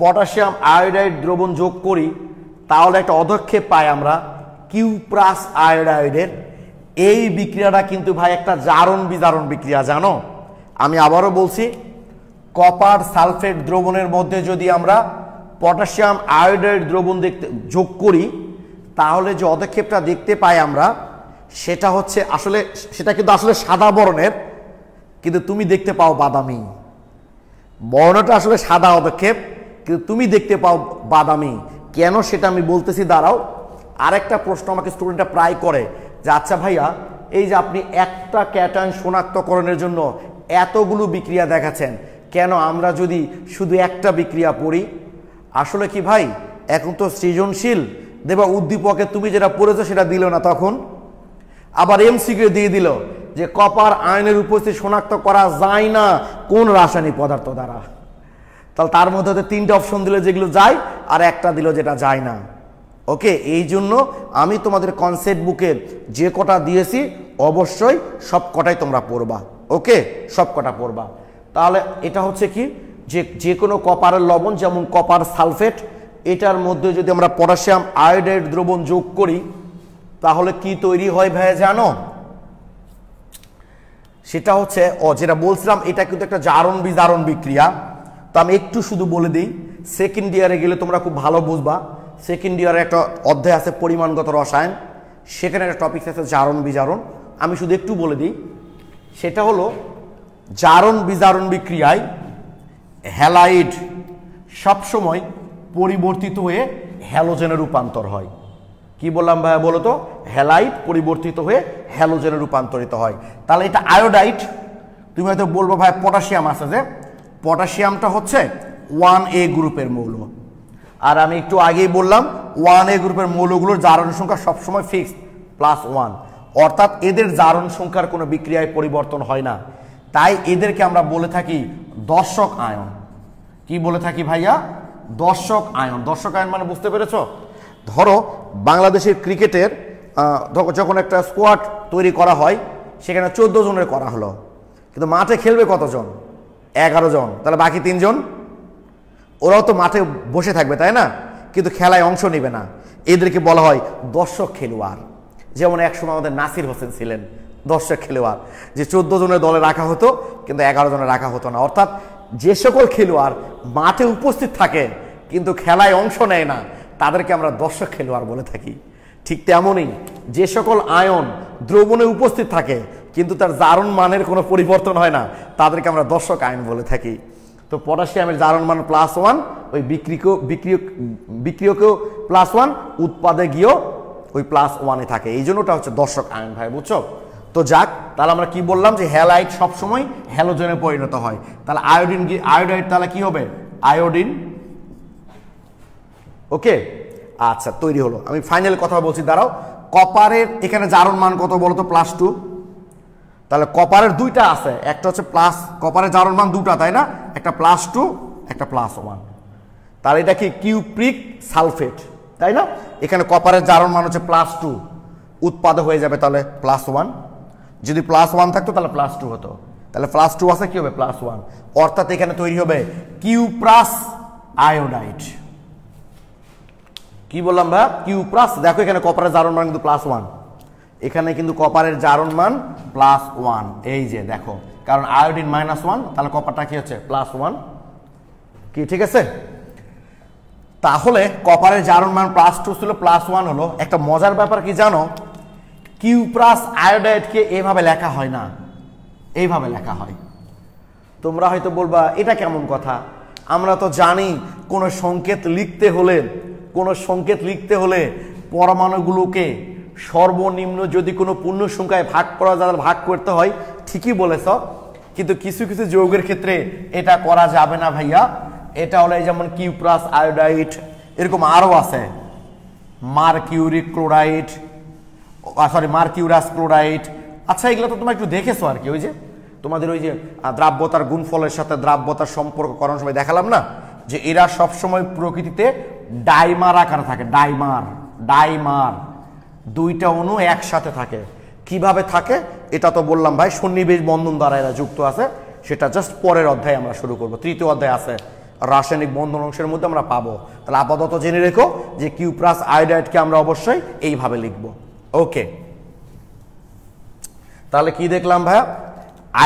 পটাশিয়াম আয়োডাইড দ্রবণ যোগ করি, তাহলে একটা অধক্ষেপ পাই আমরা কিউপ্রাস আয়োডাইডের। এই বিক্রিয়াটা কিন্তু ভাই একটা জারণ বিজারণ বিক্রিয়া, জানো? আমি আবারও বলছি, কপার সালফেট দ্রবণের মধ্যে যদি আমরা পটাশিয়াম আয়োডাইড দ্রবণ যোগ করি, তাহলে যে অধক্ষেপটা দেখতে পাই আমরা, সেটা হচ্ছে আসলে, সেটা কিন্তু আসলে সাদা বর্ণের, কিন্তু তুমি দেখতে পাও বাদামি। বর্ণটা আসলে সাদা অধক্ষেপ, কিন্তু তুমি দেখতে পাও বাদামি। কেন সেটা আমি বলতেছি, দাঁড়াও। আরেকটা প্রশ্ন আমাকে স্টুডেন্টরা প্রায় করে যে, আচ্ছা ভাইয়া, এই যে আপনি একটা ক্যাটায়ন শনাক্তকরণের জন্য এতগুলো বিক্রিয়া দেখাচ্ছেন, কেন আমরা যদি শুধু একটা বিক্রিয়া পড়ি? আসলে কি ভাই, এখন তো সৃজনশীল দেবা উদ্দীপকে তুমি যেটা পড়েছো সেটা দিল না, তখন আবার এমসিকিউ দিয়ে দিল যে কপার আয়নের উপস্থিতি শনাক্ত করা যায় না কোন রাসায়নিক পদার্থ দ্বারা। তাহলে তার মধ্যে তিনটে অপশন দিল যেগুলো যায়, আর একটা দিল যেটা যায় না। ওকে, এই জন্য আমি তোমাদের কনসেপ্ট বুকের যে কটা দিয়েছি অবশ্যই সব কটাই তোমরা পড়বা। ওকে, সব কটা পড়বা। তাহলে এটা হচ্ছে কি, যে কোনো কপারের লবণ, যেমন কপার সালফেট, এটার মধ্যে যদি আমরা পটাশিয়াম আয়োডাইড দ্রবণ যোগ করি, তাহলে কি তৈরি হয় ভাই জানো? সেটা হচ্ছে যেটা বলছিলাম, এটা কিন্তু একটা জারণ বিজারণ বিক্রিয়া। তো আমি একটু শুধু বলে দিই, সেকেন্ড ইয়ারে গেলে তোমরা খুব ভালো বুঝবা। সেকেন্ড ইয়ারে একটা অধ্যায় আছে পরিমাণগত রসায়ন, সেখানে একটা টপিক আছে জারণ বিজারণ। আমি শুধু একটু বলে দিই, সেটা হলো জারণ বিজারণ বিক্রিয়ায় হ্যালাইড সবসময় পরিবর্তিত হয়ে হ্যালোজেনে রূপান্তর হয়। কি বললাম ভাইয়া বলো তো? হ্যালাইড পরিবর্তিত হয়ে হ্যালোজেনে রূপান্তরিত হয়। তাহলে এটা আয়োডাইড। তুমি হয়তো বলবো ভাই পটাশিয়াম আছে, যে পটাশিয়ামটা হচ্ছে 1A গ্রুপের মৌল। আর আমি একটু আগেই বললাম 1A গ্রুপের মৌলগুলোর জারণ সংখ্যা সবসময় ফিক্সড +1, অর্থাৎ এদের জারণ সংখ্যার কোনো বিক্রিয়ায় পরিবর্তন হয় না। তাই এদেরকে আমরা বলে থাকি দর্শক আয়ন। কি বলে থাকি ভাইয়া? দর্শক আয়ন। দর্শক আয়ন মানে বুঝতে পেরেছো? ধরো বাংলাদেশের ক্রিকেটের যখন একটা স্কোয়াড তৈরি করা হয়, সেখানে 14 জনের করা হলো, কিন্তু মাঠে খেলবে কতজন? 11 জন। তাহলে বাকি 3 জন ওরাও তো মাঠে বসে থাকবে, তাই না? কিন্তু খেলায় অংশ নেবে না। এদেরকে বলা হয় দর্শক খেলোয়াড়। যেমন একসময় আমাদের নাসির হোসেন ছিলেন দর্শক খেলোয়াড়, যে 14 জনের দলে রাখা হতো, কিন্তু 11 জনে রাখা হতো না। অর্থাৎ যে সকল খেলোয়াড় মাঠে উপস্থিত থাকে কিন্তু খেলায় অংশ নেয় না, তাদেরকে আমরা দর্শক খেলোয়াড় বলে থাকি। ঠিক তেমনই যে সকল আয়ন দ্রবণে উপস্থিত থাকে কিন্তু তার জারণ মানের কোনো পরিবর্তন হয় না, তাদেরকে আমরা দর্শক আয়ন বলে থাকি। তো পটাশিয়ামের জারণ মান +1, ওই বিক্রিয়কেও +1, উৎপাদে গিয়েও ওই +1-এ থাকে, এই জন্য ওটা হচ্ছে দর্শক আয়ন ভাই, বুঝছো? তো যাক, তাহলে আমরা কি বললাম যে হ্যালাইড সবসময় হ্যালোজেনে পরিণত হয়। তাহলে আয়োডিন আয়োডাইড তাহলে কি হবে? আয়োডিন। ওকে, আচ্ছা তৈরি হলো। আমি ফাইনাল কথা বলছি, দাঁড়াও। কপারের এখানে জারণ মান কত বলতো? +2। তাহলে কপারের দুইটা আছে, একটা হচ্ছে কপারের জারণ মান দুটা, তাই না? একটা +2, একটা +1। তাহলে এটা কি কিউপ্রিক সালফেট, তাই না? এখানে কপারের জারণ মান হচ্ছে +2, উৎপাদ হয়ে যাবে তাহলে +1। যদি +1 থাকতো তাহলে +2 হতো, তাহলে +2 আছে, কি হবে? +1। অর্থাৎ এখানে তৈরি হবে কিউপ্রাস আয়োডাইড। কি বললাম ভাই? কিউপ্রাস। দেখো এখানে কপারের জারণ মান কিন্তু +1, এখানে কিন্তু কপারের জারণ মান +1, এই যে দেখো, কারণ আয়োডিন -1, তাহলে কপারটা কি হচ্ছে? +1। কি ঠিক আছে? তাহলে কপারের জারণ মান +2 ছিল, +1 হলো। একটা মজার ব্যাপার কি জানো? কিউপ্রাস আয়োডাইডকে এভাবে লেখা হয় না, এইভাবে লেখা হয়। তোমরা হয়তো বলবা এটা কেমন কথা? আমরা তো জানি কোন সংকেত লিখতে হলে কোনো সংকেত লিখতে হলে পরমাণুগুলোকে সর্বনিম্ন যদি কোনো পূর্ণ সংখ্যায় ভাগ করা যায় ভাগ করতে হয়, ঠিকই বলেছ, কিন্তু কিছু কিছু যৌগের ক্ষেত্রে এটা করা যাবে না ভাইয়া। এটা হলো যেমন কিউপ্রাস আয়োডাইড, এরকম আরও আছে, mercuric chloride, sorry mercurous chloride. আচ্ছা এগুলো তো তোমরা একটু দেখেছো আর কি, ওই যে তোমাদের ওই যে দ্রাব্যতার গুণফলের সাথে দ্রাব্যতার সম্পর্ক করার সময় দেখালাম না, যে এরা সবসময় প্রকৃতিতে ডাইমার আকারে থাকে। ডাইমার, ডাইমার দুইটা অণু একসাথে থাকে। কিভাবে থাকে এটা তো বললাম ভাই, সন্নিবেশ বন্ধন দ্বারা এরা যুক্ত আছে, সেটা জাস্ট পরের অধ্যায়ে আমরা শুরু করব। তৃতীয় অধ্যায় আছে রাসায়নিক বন্ধন অংশের মধ্যে আমরা পাবো। তাহলে আপাতত জেনে রেখো যে কিউপ্রাস আয়োডাইডকে আমরা অবশ্যই এইভাবে লিখব। ওকে, তাহলে কি দেখলাম ভাইয়া,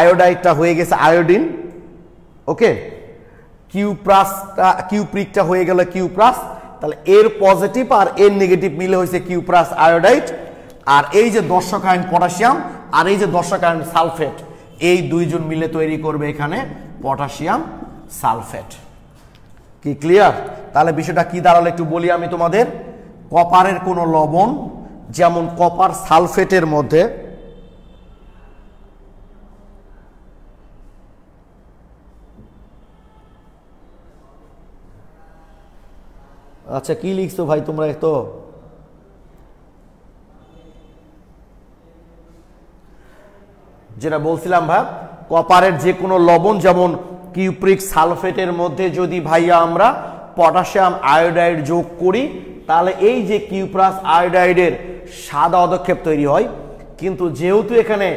আয়োডাইডটা হয়ে গেছে আয়োডিন, ওকে, কিউপ্রিকটা হয়ে গেল কিউপ্রাস। তাহলে এর পজিটিভ আর এর নেগেটিভ মিলে হয়েছে কিউপ্রাস আয়োডাইড। আর এই যে দর্শক আয়ন পটাশিয়াম আর এই যে দর্শক আয়ন সালফেট, এই দুইজন মিলে তৈরি করবে এখানে পটাশিয়াম সালফেট। কি ক্লিয়ার? তাহলে বিষয়টা কি দাঁড়ালো একটু বলি আমি তোমাদের। কপারের কোনো লবণ, যেমন কপার সালফেটের মধ্যে আচ্ছা কি লিখছো ভাই তোমরা? তো যেটা বলছিলাম ভাই, কপারের যে কোনো লবণ যেমন কিউপ্রিক সালফেটের মধ্যে যদি ভাইয়া আমরা পটাশিয়াম আয়োডাইড যোগ করি, তাহলে এই যে কিউপ্রাস আয়োডাইডের সাদা অধক্ষেপ তৈরি হয়। কিন্তু যেহেতু এখানে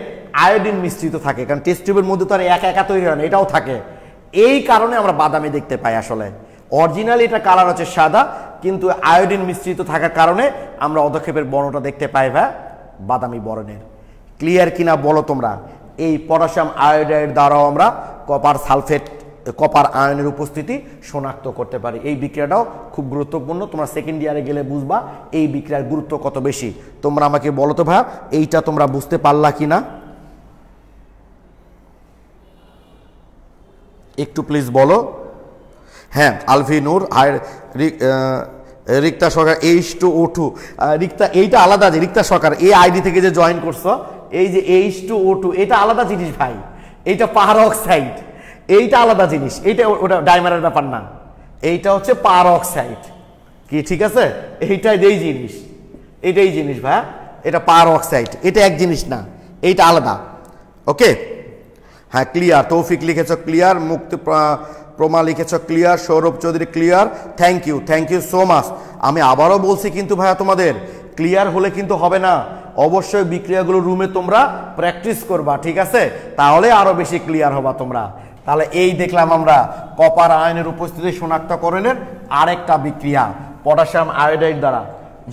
আয়োডিন মিশ্রিত থাকে, কারণ টেস্ট টিউবের মধ্যে তো আর একা একা তৈরি হয় না, এটাও থাকে, এই কারণে আমরা বাদামি দেখতে পাই। আসলে অরিজিনালি এটা কালার হচ্ছে সাদা, কিন্তু আয়োডিন মিশ্রিত থাকার কারণে আমরা অধক্ষেপের বর্ণটা দেখতে পাই ভাই বাদামি বর্ণের। ক্লিয়ার কিনা বলো তোমরা? এই পটাশিয়াম আয়োডাইড দ্বারাও আমরা কপার সালফেট, কপার আয়নের উপস্থিতি শনাক্ত করতে পারি। এই বিক্রিয়াটাও খুব গুরুত্বপূর্ণ, তোমরা সেকেন্ড ইয়ারে গেলে বুঝবা এই বিক্রিয়ার গুরুত্ব কত বেশি। তোমরা আমাকে বলো তো ভাই, এইটা তোমরা বুঝতে পারলা কিনা একটু প্লিজ বলো। হ্যাঁ, আলভিনুর রিক্তা সরকার H2O2, রিক্তা এইটা আলাদা, যে রিক্তা সরকার এই আইডি থেকে যে জয়েন করছো, এই যে H2O2 এটা আলাদা জিনিস ভাই, এইটা পার অক্সাইড, এইটা আলাদা জিনিস, এইটা ওটা ডাইমারের ব্যাপার না, এইটা হচ্ছে পার অক্সাইড। কি ঠিক আছে? এইটাই যেই জিনিস, এটাই জিনিস ভাই, এটা পার অক্সাইড, এটা এক জিনিস না, এইটা আলাদা। ওকে, হ্যাঁ ক্লিয়ার। তৌফিক লিখেছ ক্লিয়ার, মুক্তি প্রমা লিখেছ clear, Sourav Chowdhury clear, thank you so much. আমি আবারও বলছি কিন্তু ভাইয়া তোমাদের ক্লিয়ার হলে কিন্তু হবে না, অবশ্যই বিক্রিয়াগুলো রুমে তোমরা প্র্যাকটিস করবা, ঠিক আছে? তাহলে আরো বেশি ক্লিয়ার হবা তোমরা। তাহলে এই দেখলাম আমরা কপার আয়নের উপস্থিতি শনাক্তকরণের আরেকটা বিক্রিয়া পটাশিয়াম আয়োডাইড দ্বারা।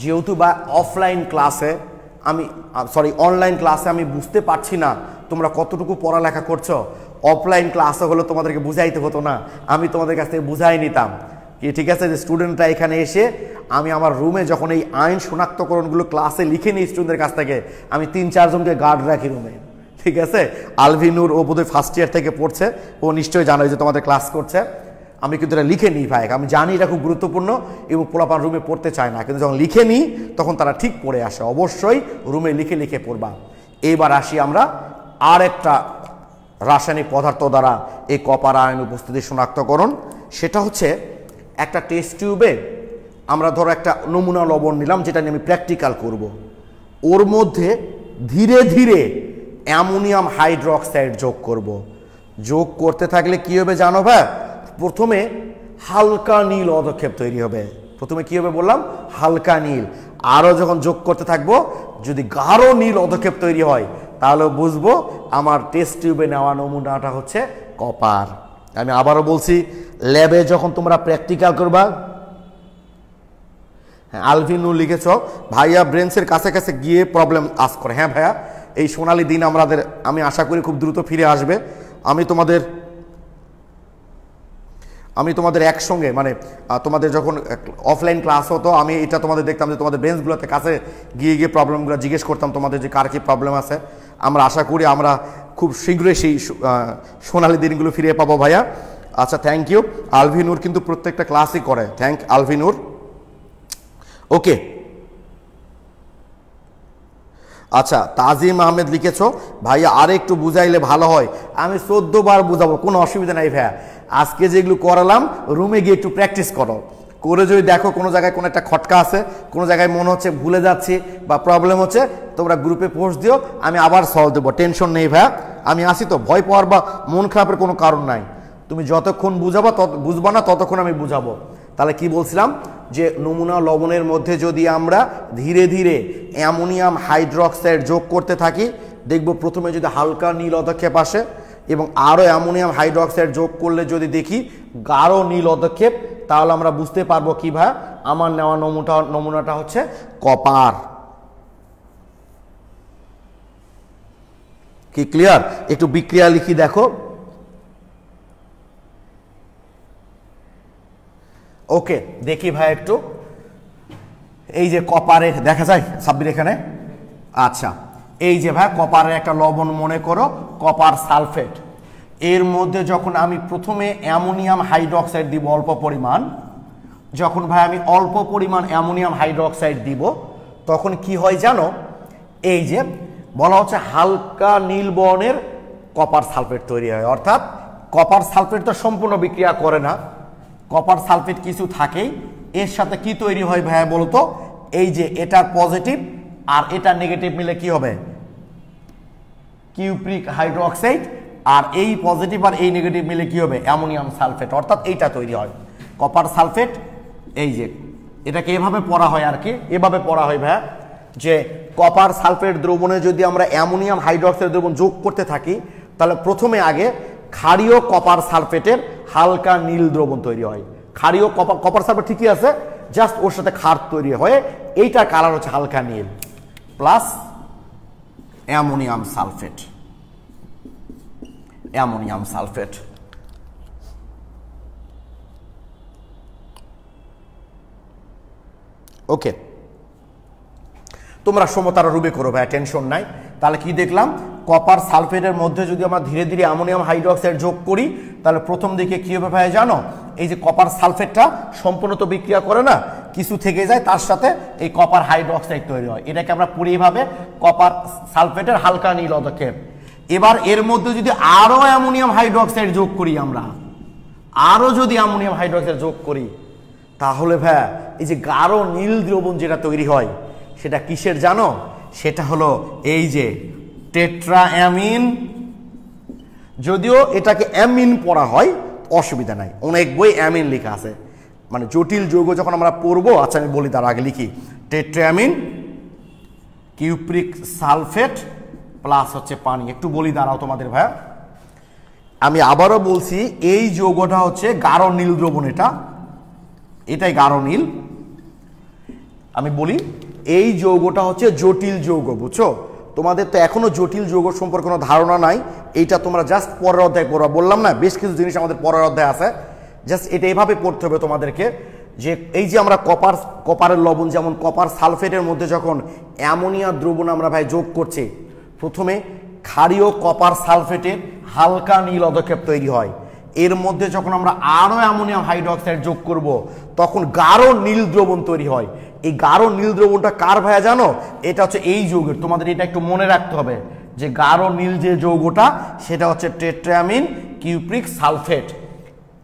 যেহেতু বা অফলাইন ক্লাসে আমি অনলাইন ক্লাসে আমি বুঝতে পারছি না তোমরা কতটুকু পড়ালেখা করছো, অফলাইন ক্লাসে হলে তোমাদেরকে বুঝাইতে হতো না, আমি তোমাদের কাছ থেকে বুঝাই নিতাম। কি ঠিক আছে? যে স্টুডেন্টরা এখানে এসে আমি আমার রুমে যখন এই আইন শনাক্তকরণগুলো ক্লাসে লিখে নিই স্টুডেন্টদের কাছ থেকে, আমি 3-4 জনকে গার্ড রাখি রুমে, ঠিক আছে? আলভিনুর ও বোধহয় ফার্স্ট ইয়ার থেকে পড়ছে, ও নিশ্চয়ই জানো যে তোমাদের ক্লাস করছে। আমি কিন্তু এটা লিখে নিই ভাই, আমি জানি এটা খুব গুরুত্বপূর্ণ এবং পোলাপান রুমে পড়তে চায় না, কিন্তু যখন লিখে নিই তখন তারা ঠিক পড়ে আসে। অবশ্যই রুমে লিখে লিখে পড়বা। এইবার আসি আমরা আর একটা রাসায়নিক পদার্থ দ্বারা এই কপার আয়ন উপস্থিতি শনাক্তকরণ। সেটা হচ্ছে একটা টেস্ট টিউবে আমরা ধরো একটা নমুনা লবণ নিলাম, যেটা নিয়ে আমি প্র্যাকটিক্যাল করব। ওর মধ্যে ধীরে ধীরে অ্যামোনিয়াম হাইড্রোক্সাইড যোগ করব। যোগ করতে থাকলে কি হবে জানো ভাই? প্রথমে হালকা নীল অধক্ষেপ তৈরি হবে। প্রথমে কি হবে বললাম? হালকা নীল। আরও যখন যোগ করতে থাকবো, যদি গাঢ় নীল অধক্ষেপ তৈরি হয়, তাহলে বুঝবো আমার টেস্ট টিউবে নেওয়া নমুনাটা হচ্ছে কপার। আমি আবারও বলছি, ল্যাবে যখন তোমরা প্র্যাকটিক্যাল করবা, হ্যাঁ আলভিনুর লিখেছ ভাইয়া ব্রেন্সের কাছে কাছে গিয়ে প্রবলেম আস করে। হ্যাঁ ভাইয়া, এই সোনালি দিন আমি আশা করি খুব দ্রুত ফিরে আসবে। আমি তোমাদের একসঙ্গে মানে তোমাদের যখন অফলাইন ক্লাস হতো, আমি এটা তোমাদের দেখতাম যে তোমাদের বেঞ্চগুলোতে কাছে গিয়ে গিয়ে প্রবলেমগুলো জিজ্ঞেস করতাম তোমাদের যে কার কী প্রবলেম আছে। আমরা আশা করি আমরা খুব শীঘ্রই সেই সোনালি দিনগুলো ফিরে পাবো ভাইয়া। আচ্ছা থ্যাংক ইউ। আলভিনুর কিন্তু প্রত্যেকটা ক্লাসই করে, থ্যাংক আলভিনুর। ওকে, আচ্ছা তাজিম আহমেদ লিখেছো ভাইয়া আর একটু বুঝাইলে ভালো হয়। আমি 14 বার বুঝাবো, কোনো অসুবিধা নাই ভাইয়া। আজকে যেগুলো করালাম রুমে গিয়ে একটু প্র্যাকটিস করো, করে যদি দেখো কোনো জায়গায় কোনো একটা খটকা আছে, কোনো জায়গায় মনে হচ্ছে ভুলে যাচ্ছি বা প্রবলেম হচ্ছে, তোমরা গ্রুপে পোস্ট দিও, আমি আবার সলভ দেবো, টেনশন নেই ভাইয়া, আমি আসি তো। ভয় পাওয়ার বা মন খারাপের কোনো কারণ নাই। তুমি যতক্ষণ বুঝাবা বুঝবা না ততক্ষণ আমি বুঝাবো। তাহলে কি বলছিলাম, যে নমুনা লবণের মধ্যে যদি আমরা ধীরে ধীরে অ্যামোনিয়াম হাইড্রক্সাইড যোগ করতে থাকি, দেখব প্রথমে যদি হালকা নীল অধক্ষেপ আসে এবং আরও অ্যামোনিয়াম হাইড্রক্সাইড যোগ করলে যদি দেখি গাঢ় নীল অধক্ষেপ, তাহলে আমরা বুঝতে পারবো কি ভাই আমার নেওয়া নমুনাটা হচ্ছে কপার। কি ক্লিয়ার? একটু বিক্রিয়া লিখি দেখো। ওকে, দেখি ভাই একটু, এই যে কপারের দেখা যায় সাব্বির এখানে, আচ্ছা এই যে ভাই কপারের একটা লবণ মনে করো কপার সালফেট, এর মধ্যে যখন আমি প্রথমে অ্যামোনিয়াম হাইড্রক্সাইড দিব অল্প পরিমাণ, যখন ভাই আমি অল্প পরিমাণ অ্যামোনিয়াম হাইড্রক্সাইড দিব তখন কি হয় জানো, এই যে বলা হচ্ছে হালকা নীল বর্ণের কপার সালফেট তৈরি হয়। অর্থাৎ কপার সালফেট তো সম্পূর্ণ বিক্রিয়া করে না, কপার সালফেট কিছু থাকেই, এর সাথে কি তৈরি হয় ভাইয়া বলতো, এই যে এটার পজিটিভ আর এটা নেগেটিভ মিলে কি হবে, কিউপ্রিক হাইড্রোক্সাইড, আর এই পজিটিভ আর এই নেগেটিভ মিলে কি হবে, অ্যামোনিয়াম সালফেট। অর্থাৎ এইটা তৈরি হয় কপার সালফেট। এই যে এটাকে এভাবে পড়া হয় আর কি, এভাবে পড়া হয় ভাইয়া, যে কপার সালফেট দ্রবণে যদি আমরা অ্যামোনিয়াম হাইড্রোক্সাইড দ্রবণ যোগ করতে থাকি, তাহলে প্রথমে আগে ক্ষারীয় কপার সালফেটের হালকা নীল দ্রবণ তৈরি হয়। ক্ষারীয় কপার সালফেট ঠিকই আছে, জাস্ট ওর সাথে ক্ষার তৈরি হয়ে এইটার কালার হচ্ছে হালকা নীল, plus ammonium sulphate. Ammonium sulphate okay, তোমরা সমতারা রূপে করো ভাই, টেনশন নাই। তাহলে কি দেখলাম, কপার সালফেটের মধ্যে যদি আমরা ধীরে ধীরে অ্যামোনিয়াম হাইড্রোক্সাইড যোগ করি, তাহলে প্রথম দিকে কি হবে ভাই জানো, এই যে কপার সালফেটটা সম্পূর্ণ তো বিক্রিয়া করে না, কিছু থেকে যায়, তার সাথে এই কপার হাইড্রোক্সাইড তৈরি হয়। এটাকে আমরা পড়ি এভাবে কপার সালফেটের হালকা নীল অধক্ষেপ। এবার এর মধ্যে যদি আরো অ্যামোনিয়াম হাইড্রোক্সাইড যোগ করি, আমরা আরো যদি অ্যামোনিয়াম হাইড্রোক্সাইড যোগ করি, তাহলে ভাই এই যে গাঢ় নীল দ্রবণ যেটা তৈরি হয় সেটা কিসের জানো, সেটা হলো এই যে টেট্রাঅ্যামিন। যদিও এটাকে অ্যামিন পড়া হয় অসুবিধা নাই, অনেক বই অ্যামিন লেখা আছে, মানে জটিল যৌগ যখন আমরা পড়বো, আচ্ছা আমি বলি তার আগে লিখি, টেট্রাঅ্যামিন কিউপ্রিক সালফেট প্লাস হচ্ছে পানি। একটু বলি দাঁড়াও তোমাদের ভাইয়া, আমি আবারও বলছি এই যৌগটা হচ্ছে গাঢ় নীল দ্রবণ, এটাই গাঢ় নীল। আমি বলি এই যৌগটা হচ্ছে জটিল যৌগ, বুঝছো? তোমাদের তো এখনো জটিল যৌগ সম্পর্কে কোনো ধারণা নাই, এইটা তোমরা জাস্ট পরের অধ্যায় পড়বা। বললাম না বেশ কিছু জিনিস আমাদের পরের অধ্যায় আছে, জাস্ট এটা এভাবে পড়তে হবে তোমাদেরকে, যে এই যে আমরা কপারের লবণ যেমন কপার সালফেটের মধ্যে যখন অ্যামোনিয়া দ্রবণ আমরা ভাই যোগ করছি, প্রথমে ক্ষারীয় কপার সালফেটের হালকা নীল অধক্ষেপ তৈরি হয়, এর মধ্যে যখন আমরা আরো অ্যামোনিয়াম হাইড্রোক্সাইড যোগ করব তখন গাঢ় নীল দ্রবণ তৈরি হয়। এই গাঢ় নীল দ্রবণটা কার ভাইয়া জানো, এটা হচ্ছে এই যৌগের। তোমাদের এটা একটু মনে রাখতে হবে যে গাঢ় নীল যে যৌগটা সেটা হচ্ছে টেট্রাঅ্যামিন কিউপ্রিক সালফেট।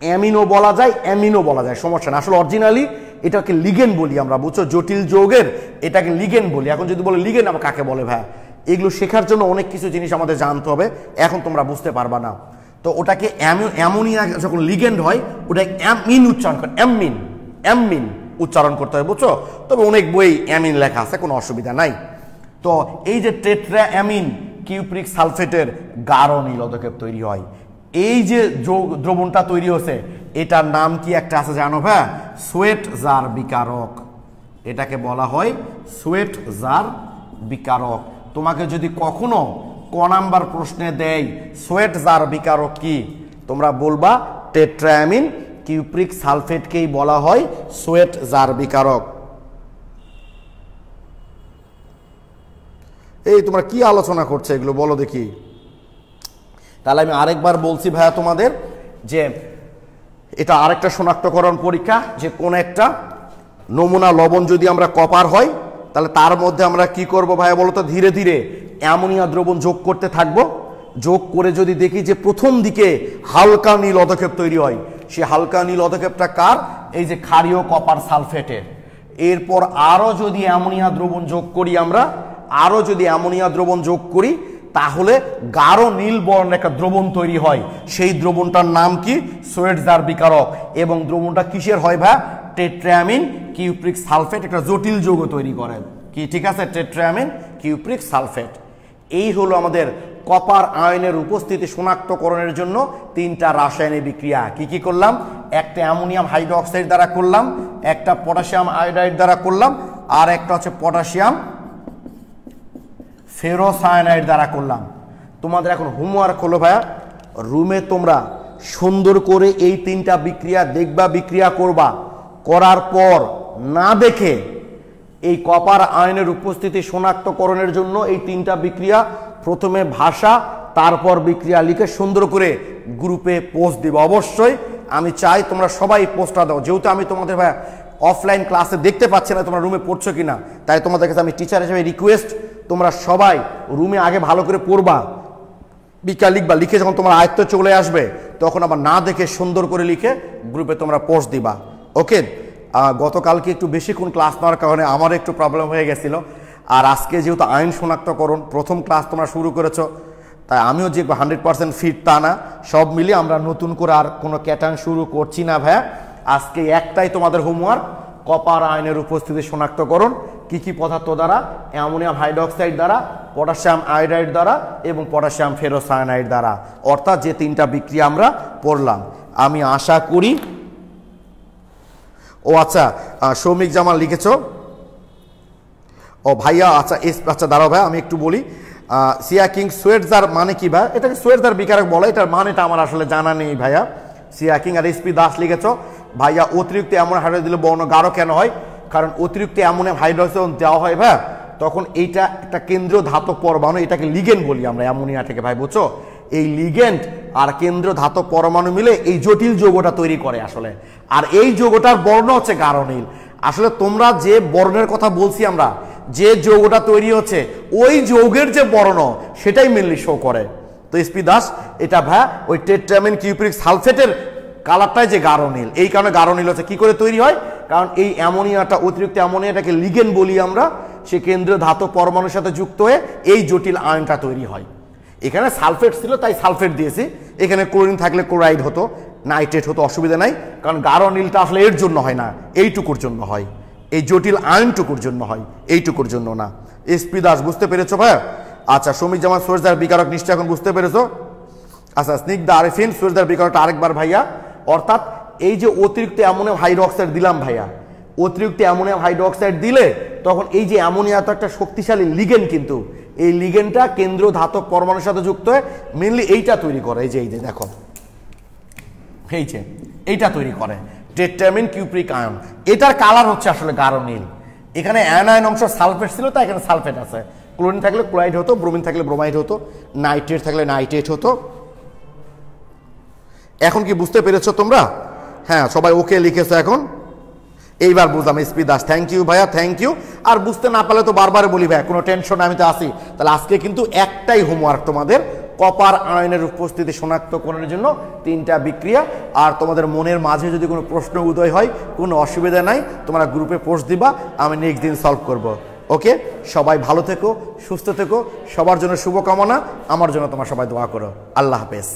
অ্যামিনো বলা যায়, অ্যামিনো বলা যায়, সমস্যা না। আসলে অরিজিনালি এটাকে লিগেন্ড বলি আমরা, বুঝছো? জটিল যৌগের এটাকে লিগেন্ড বলি। এখন যদি বলে লিগেন্ড আবার কাকে বলে ভাই, এগুলো শেখার জন্য অনেক কিছু জিনিস আমাদের জানতে হবে, এখন তোমরা বুঝতে পারবা না। তো ওটাকে অ্যামোনিয়া যখন লিগেন্ড হয় ওটা অ্যামিন উচ্চারণ করে, অ্যামিন উচ্চারণ করতে হয়, বুঝছো? তবে অনেক বই অ্যামিন লেখা আছে, কোনো অসুবিধা নাই। তো এই যে টেট্রাঅ্যামিন কিউপ্রিক সালফেটের গাঢ় নীল অধক্ষেপ তৈরি হয়, এই যে দ্রবণটা তৈরি হচ্ছে এটার নাম কি একটা আছে জানো ভাই? সোয়েট জার বিকারক। এটাকে বলা হয় সোয়েট জার বিকারক। তোমাকে যদি কখনো ক নাম্বার প্রশ্নে দেয় সোয়েট জার বিকারক কি, তোমরা বলবা টেট্রাঅ্যামিন কিউপ্রিক সালফেটকেই বলা হয় সোয়েট জার বিকারক। এই তোমরা কি আলোচনা করছো এগুলো বলো দেখি। তাহলে আমি আরেকবার বলছি ভাইয়া তোমাদের যে এটা আরেকটা শনাক্তকরণ পরীক্ষা, যে কোন একটা নমুনা লবণ যদি আমরা কপার হয় তাহলে তার মধ্যে আমরা কি করব ভাইয়া বলতো, ধীরে ধীরে অ্যামোনিয়া দ্রবণ যোগ করতে থাকবো। যোগ করে যদি দেখি যে প্রথম দিকে হালকা নীল অধক্ষেপ তৈরি হয়, সে হালকা নীল অধক্ষেপটা কার? এই যে ক্ষারীয় কপার সালফেটের। এরপর আরও যদি অ্যামোনিয়া দ্রবণ যোগ করি আমরা, আরও যদি অ্যামোনিয়া দ্রবণ যোগ করি তাহলে গাঢ় নীল বর্ণের একটা দ্রবণ তৈরি হয়। সেই দ্রবণটার নাম কি? সোয়েটজার বিকারক। এবং দ্রবণটা কিসের হয় ভাই? টেট্রামিন কিউপ্রিক সালফেট, একটা জটিল যৌগ তৈরি করে। কি ঠিক আছে? টেট্রামিন কিউপ্রিক সালফেট। এই হলো আমাদের কপার আয়নের উপস্থিতি শনাক্তকরণের জন্য 3টা রাসায়নিক বিক্রিয়া। কি কি করলাম? একটা অ্যামোনিয়াম হাইড্রোক্সাইড দ্বারা করলাম, একটা পটাশিয়াম আয়োডাইড দ্বারা করলাম, আর একটা হচ্ছে পটাশিয়াম ফেরোসায়ানাইড দ্বারা করলাম। তোমাদের এখন হোমওয়ার্ক হলো ভাইয়া, রুমে তোমরা সুন্দর করে এই 3টা বিক্রিয়া দেখবা, বিক্রিয়া করবা। করার পর না দেখে এই কপার আয়নের উপস্থিতি শনাক্তকরণের জন্য এই 3টা বিক্রিয়া প্রথমে ভাষা তারপর বিক্রিয়া লিখে সুন্দর করে গ্রুপে পোস্ট দিব। অবশ্যই আমি চাই তোমরা সবাই পোস্টটা দাও, যেহেতু আমি তোমাদের ভাইয়া অফলাইন ক্লাসে দেখতে পাচ্ছি না তোমরা রুমে পড়ছো কিনা, তাই তোমাদের কাছে আমি টিচার হিসেবে রিকোয়েস্ট, তোমরা সবাই রুমে আগে ভালো করে পড়বা, বিক্রিয়া লিখবা। লিখে যখন তোমার আয়ত্ত চলে আসবে তখন আবার না দেখে সুন্দর করে লিখে গ্রুপে তোমরা পোস্ট দিবা। ওকে, গতকালকে একটু বেশিক্ষণ ক্লাস নেওয়ার কারণে আমার একটু প্রবলেম হয়ে গেছিল। আর আজকে যেহেতু আইন শনাক্তকরণ প্রথম ক্লাস তোমরা শুরু করেছো, তাই আমিও যে 100% ফিট তা না, সব মিলিয়ে আমরা নতুন করে আর কোনো ক্যাটার্ন শুরু করছি না ভাইয়া। আজকে একটাই তোমাদের হোমওয়ার্ক, কপার আয়নের উপস্থিতি শনাক্তকরণ কি কি পদার্থ দ্বারা? অ্যামোনিয়াম হাইড্রোক্সাইড দ্বারা, পটাশিয়াম আয়োডাইড দ্বারা এবং পটাশিয়াম ফেরোসায়ানাইড দ্বারা, অর্থাৎ যে 3টা বিক্রিয়া আমরা পড়লাম। আমি আশা করি, ও আচ্ছা সৌমিক জামাল লিখেছো, ও ভাইয়া আচ্ছা আচ্ছা দাঁড়াও ভাই আমি একটু বলি। সিয়া কিং সোয়েটজার মানে কি ভাই? এটাকে সোয়েটজার বিকারক বলে, এটার মানেটা আমার আসলে জানা নেই ভাইয়া। সিয়া কিং। আর এসপি দাস লিখেছো, ভাইয়া অতিরিক্ত অ্যামোনিয়াম হাইড্রোক্সাইড দিলে বর্ণ গাঢ় কেন হয়? কারণ অতিরিক্ত অ্যামোনিয়াম হাইড্রোক্সাইড দেওয়া হয় ভাই, তখন এইটা একটা কেন্দ্রীয় ধাতব পরমাণু, এটাকে লিগেন্ড বলি আমরা অ্যামোনিয়াটাকে ভাই, বুঝছো? এই লিগেন্ড আর কেন্দ্রীয় ধাতব পরমাণু মিলে এই জটিল যৌগটা তৈরি করে আসলে। আর এই যৌগটার বর্ণ হচ্ছে গাঢ় নীল। আসলে তোমরা যে বর্ণের কথা বলছি আমরা, যে যৌগটা তৈরি হচ্ছে ওই যৌগের যে বর্ণ সেটাই মেনলি শো করে। তো এসপি দাস এটা ভাই ওই টেট্রামিন কিউপ্রিক সালফেটের কালারটাই যে গাঢ় নীল, এই কারণে গাঢ় নীল হচ্ছে। কি করে তৈরি হয়? কারণ এই অ্যামোনিয়াটা, অতিরিক্ত অ্যামোনিয়াটাকে লিগেন্ড বলি আমরা, সে কেন্দ্রীয় ধাতব পরমাণুর সাথে যুক্ত হয়ে এই জটিল আয়নটা তৈরি হয়। এখানে সালফেট ছিল তাই সালফেট দিয়েছি, এখানে ক্লোরিন থাকলে ক্লোরাইড হতো, নাইট্রেট হতো, অসুবিধা নাই। কারণ গাঢ় নীলটা আসলে এর জন্য হয় না, এইটুকুর জন্য হয়, এই জটিল আয়নটুকুর জন্য হয়, এইটুকুর জন্য না। এসপি দাস বুঝতে পেরেছো ভাই? আচ্ছা শ্রমিক জামান সোয়েটজার বিকারক নিশ্চয় এখন বুঝতে পেরেছো। আচ্ছা স্নিগ্ধা আরিফিন সোয়েটজার বিকারকটা আরেকবার ভাইয়া, অর্থাৎ এই যে অতিরিক্ত অ্যামোনিয়াম হাইড্রোক্সাইড দিলাম ভাইয়া, অতিরিক্ত অ্যামোনিয়াম হাইড্রোক্সাইড দিলে তখন এই যে অ্যামোনিয়া তো একটা শক্তিশালী লিগেন্ড, কিন্তু এই লিগেন্ডটা কেন্দ্রীয় ধাতব পরমাণুর সাথে যুক্ত হয়ে মেনলি এইটা তৈরি করে। এই যে দেখো এই যে এইটা তৈরি করে টেট্রামিন কিউপ্রিক আয়ন। এটার কালার হচ্ছে আসলে গাঢ় নীল। এখানে অ্যানায়ন অংশ সালফেট ছিল তাই এখানে সালফেট আছে, ক্লোরিন থাকলে ক্লোরাইড হতো, ব্রোমিন থাকলে ব্রোমাইড হতো, নাইট্রেট থাকলে নাইট্রেট হতো। এখন কি বুঝতে পেরেছো তোমরা? হ্যাঁ সবাই ওকে লিখেছো এখন, এইবার বুঝলাম। এসপি দাস থ্যাংক ইউ ভাইয়া, থ্যাংক ইউ। আর বুঝতে না পারলে তো বারবার বলি ভাইয়া, কোনো টেনশন, আমি তো আসি। তাহলে আজকে কিন্তু একটাই হোমওয়ার্ক তোমাদের, কপার আয়নের উপস্থিতি শনাক্তকরণের জন্য 3টা বিক্রিয়া। আর তোমাদের মনের মাঝে যদি কোনো প্রশ্ন উদয় হয় কোনো অসুবিধা নাই, তোমরা গ্রুপে পোস্ট দিবা, আমি নেক্সট দিন সলভ করব। ওকে, সবাই ভালো থেকো, সুস্থ থেকো, সবার জন্য শুভকামনা, আমার জন্য তোমরা সবাই দোয়া করো। আল্লাহ হাফেজ।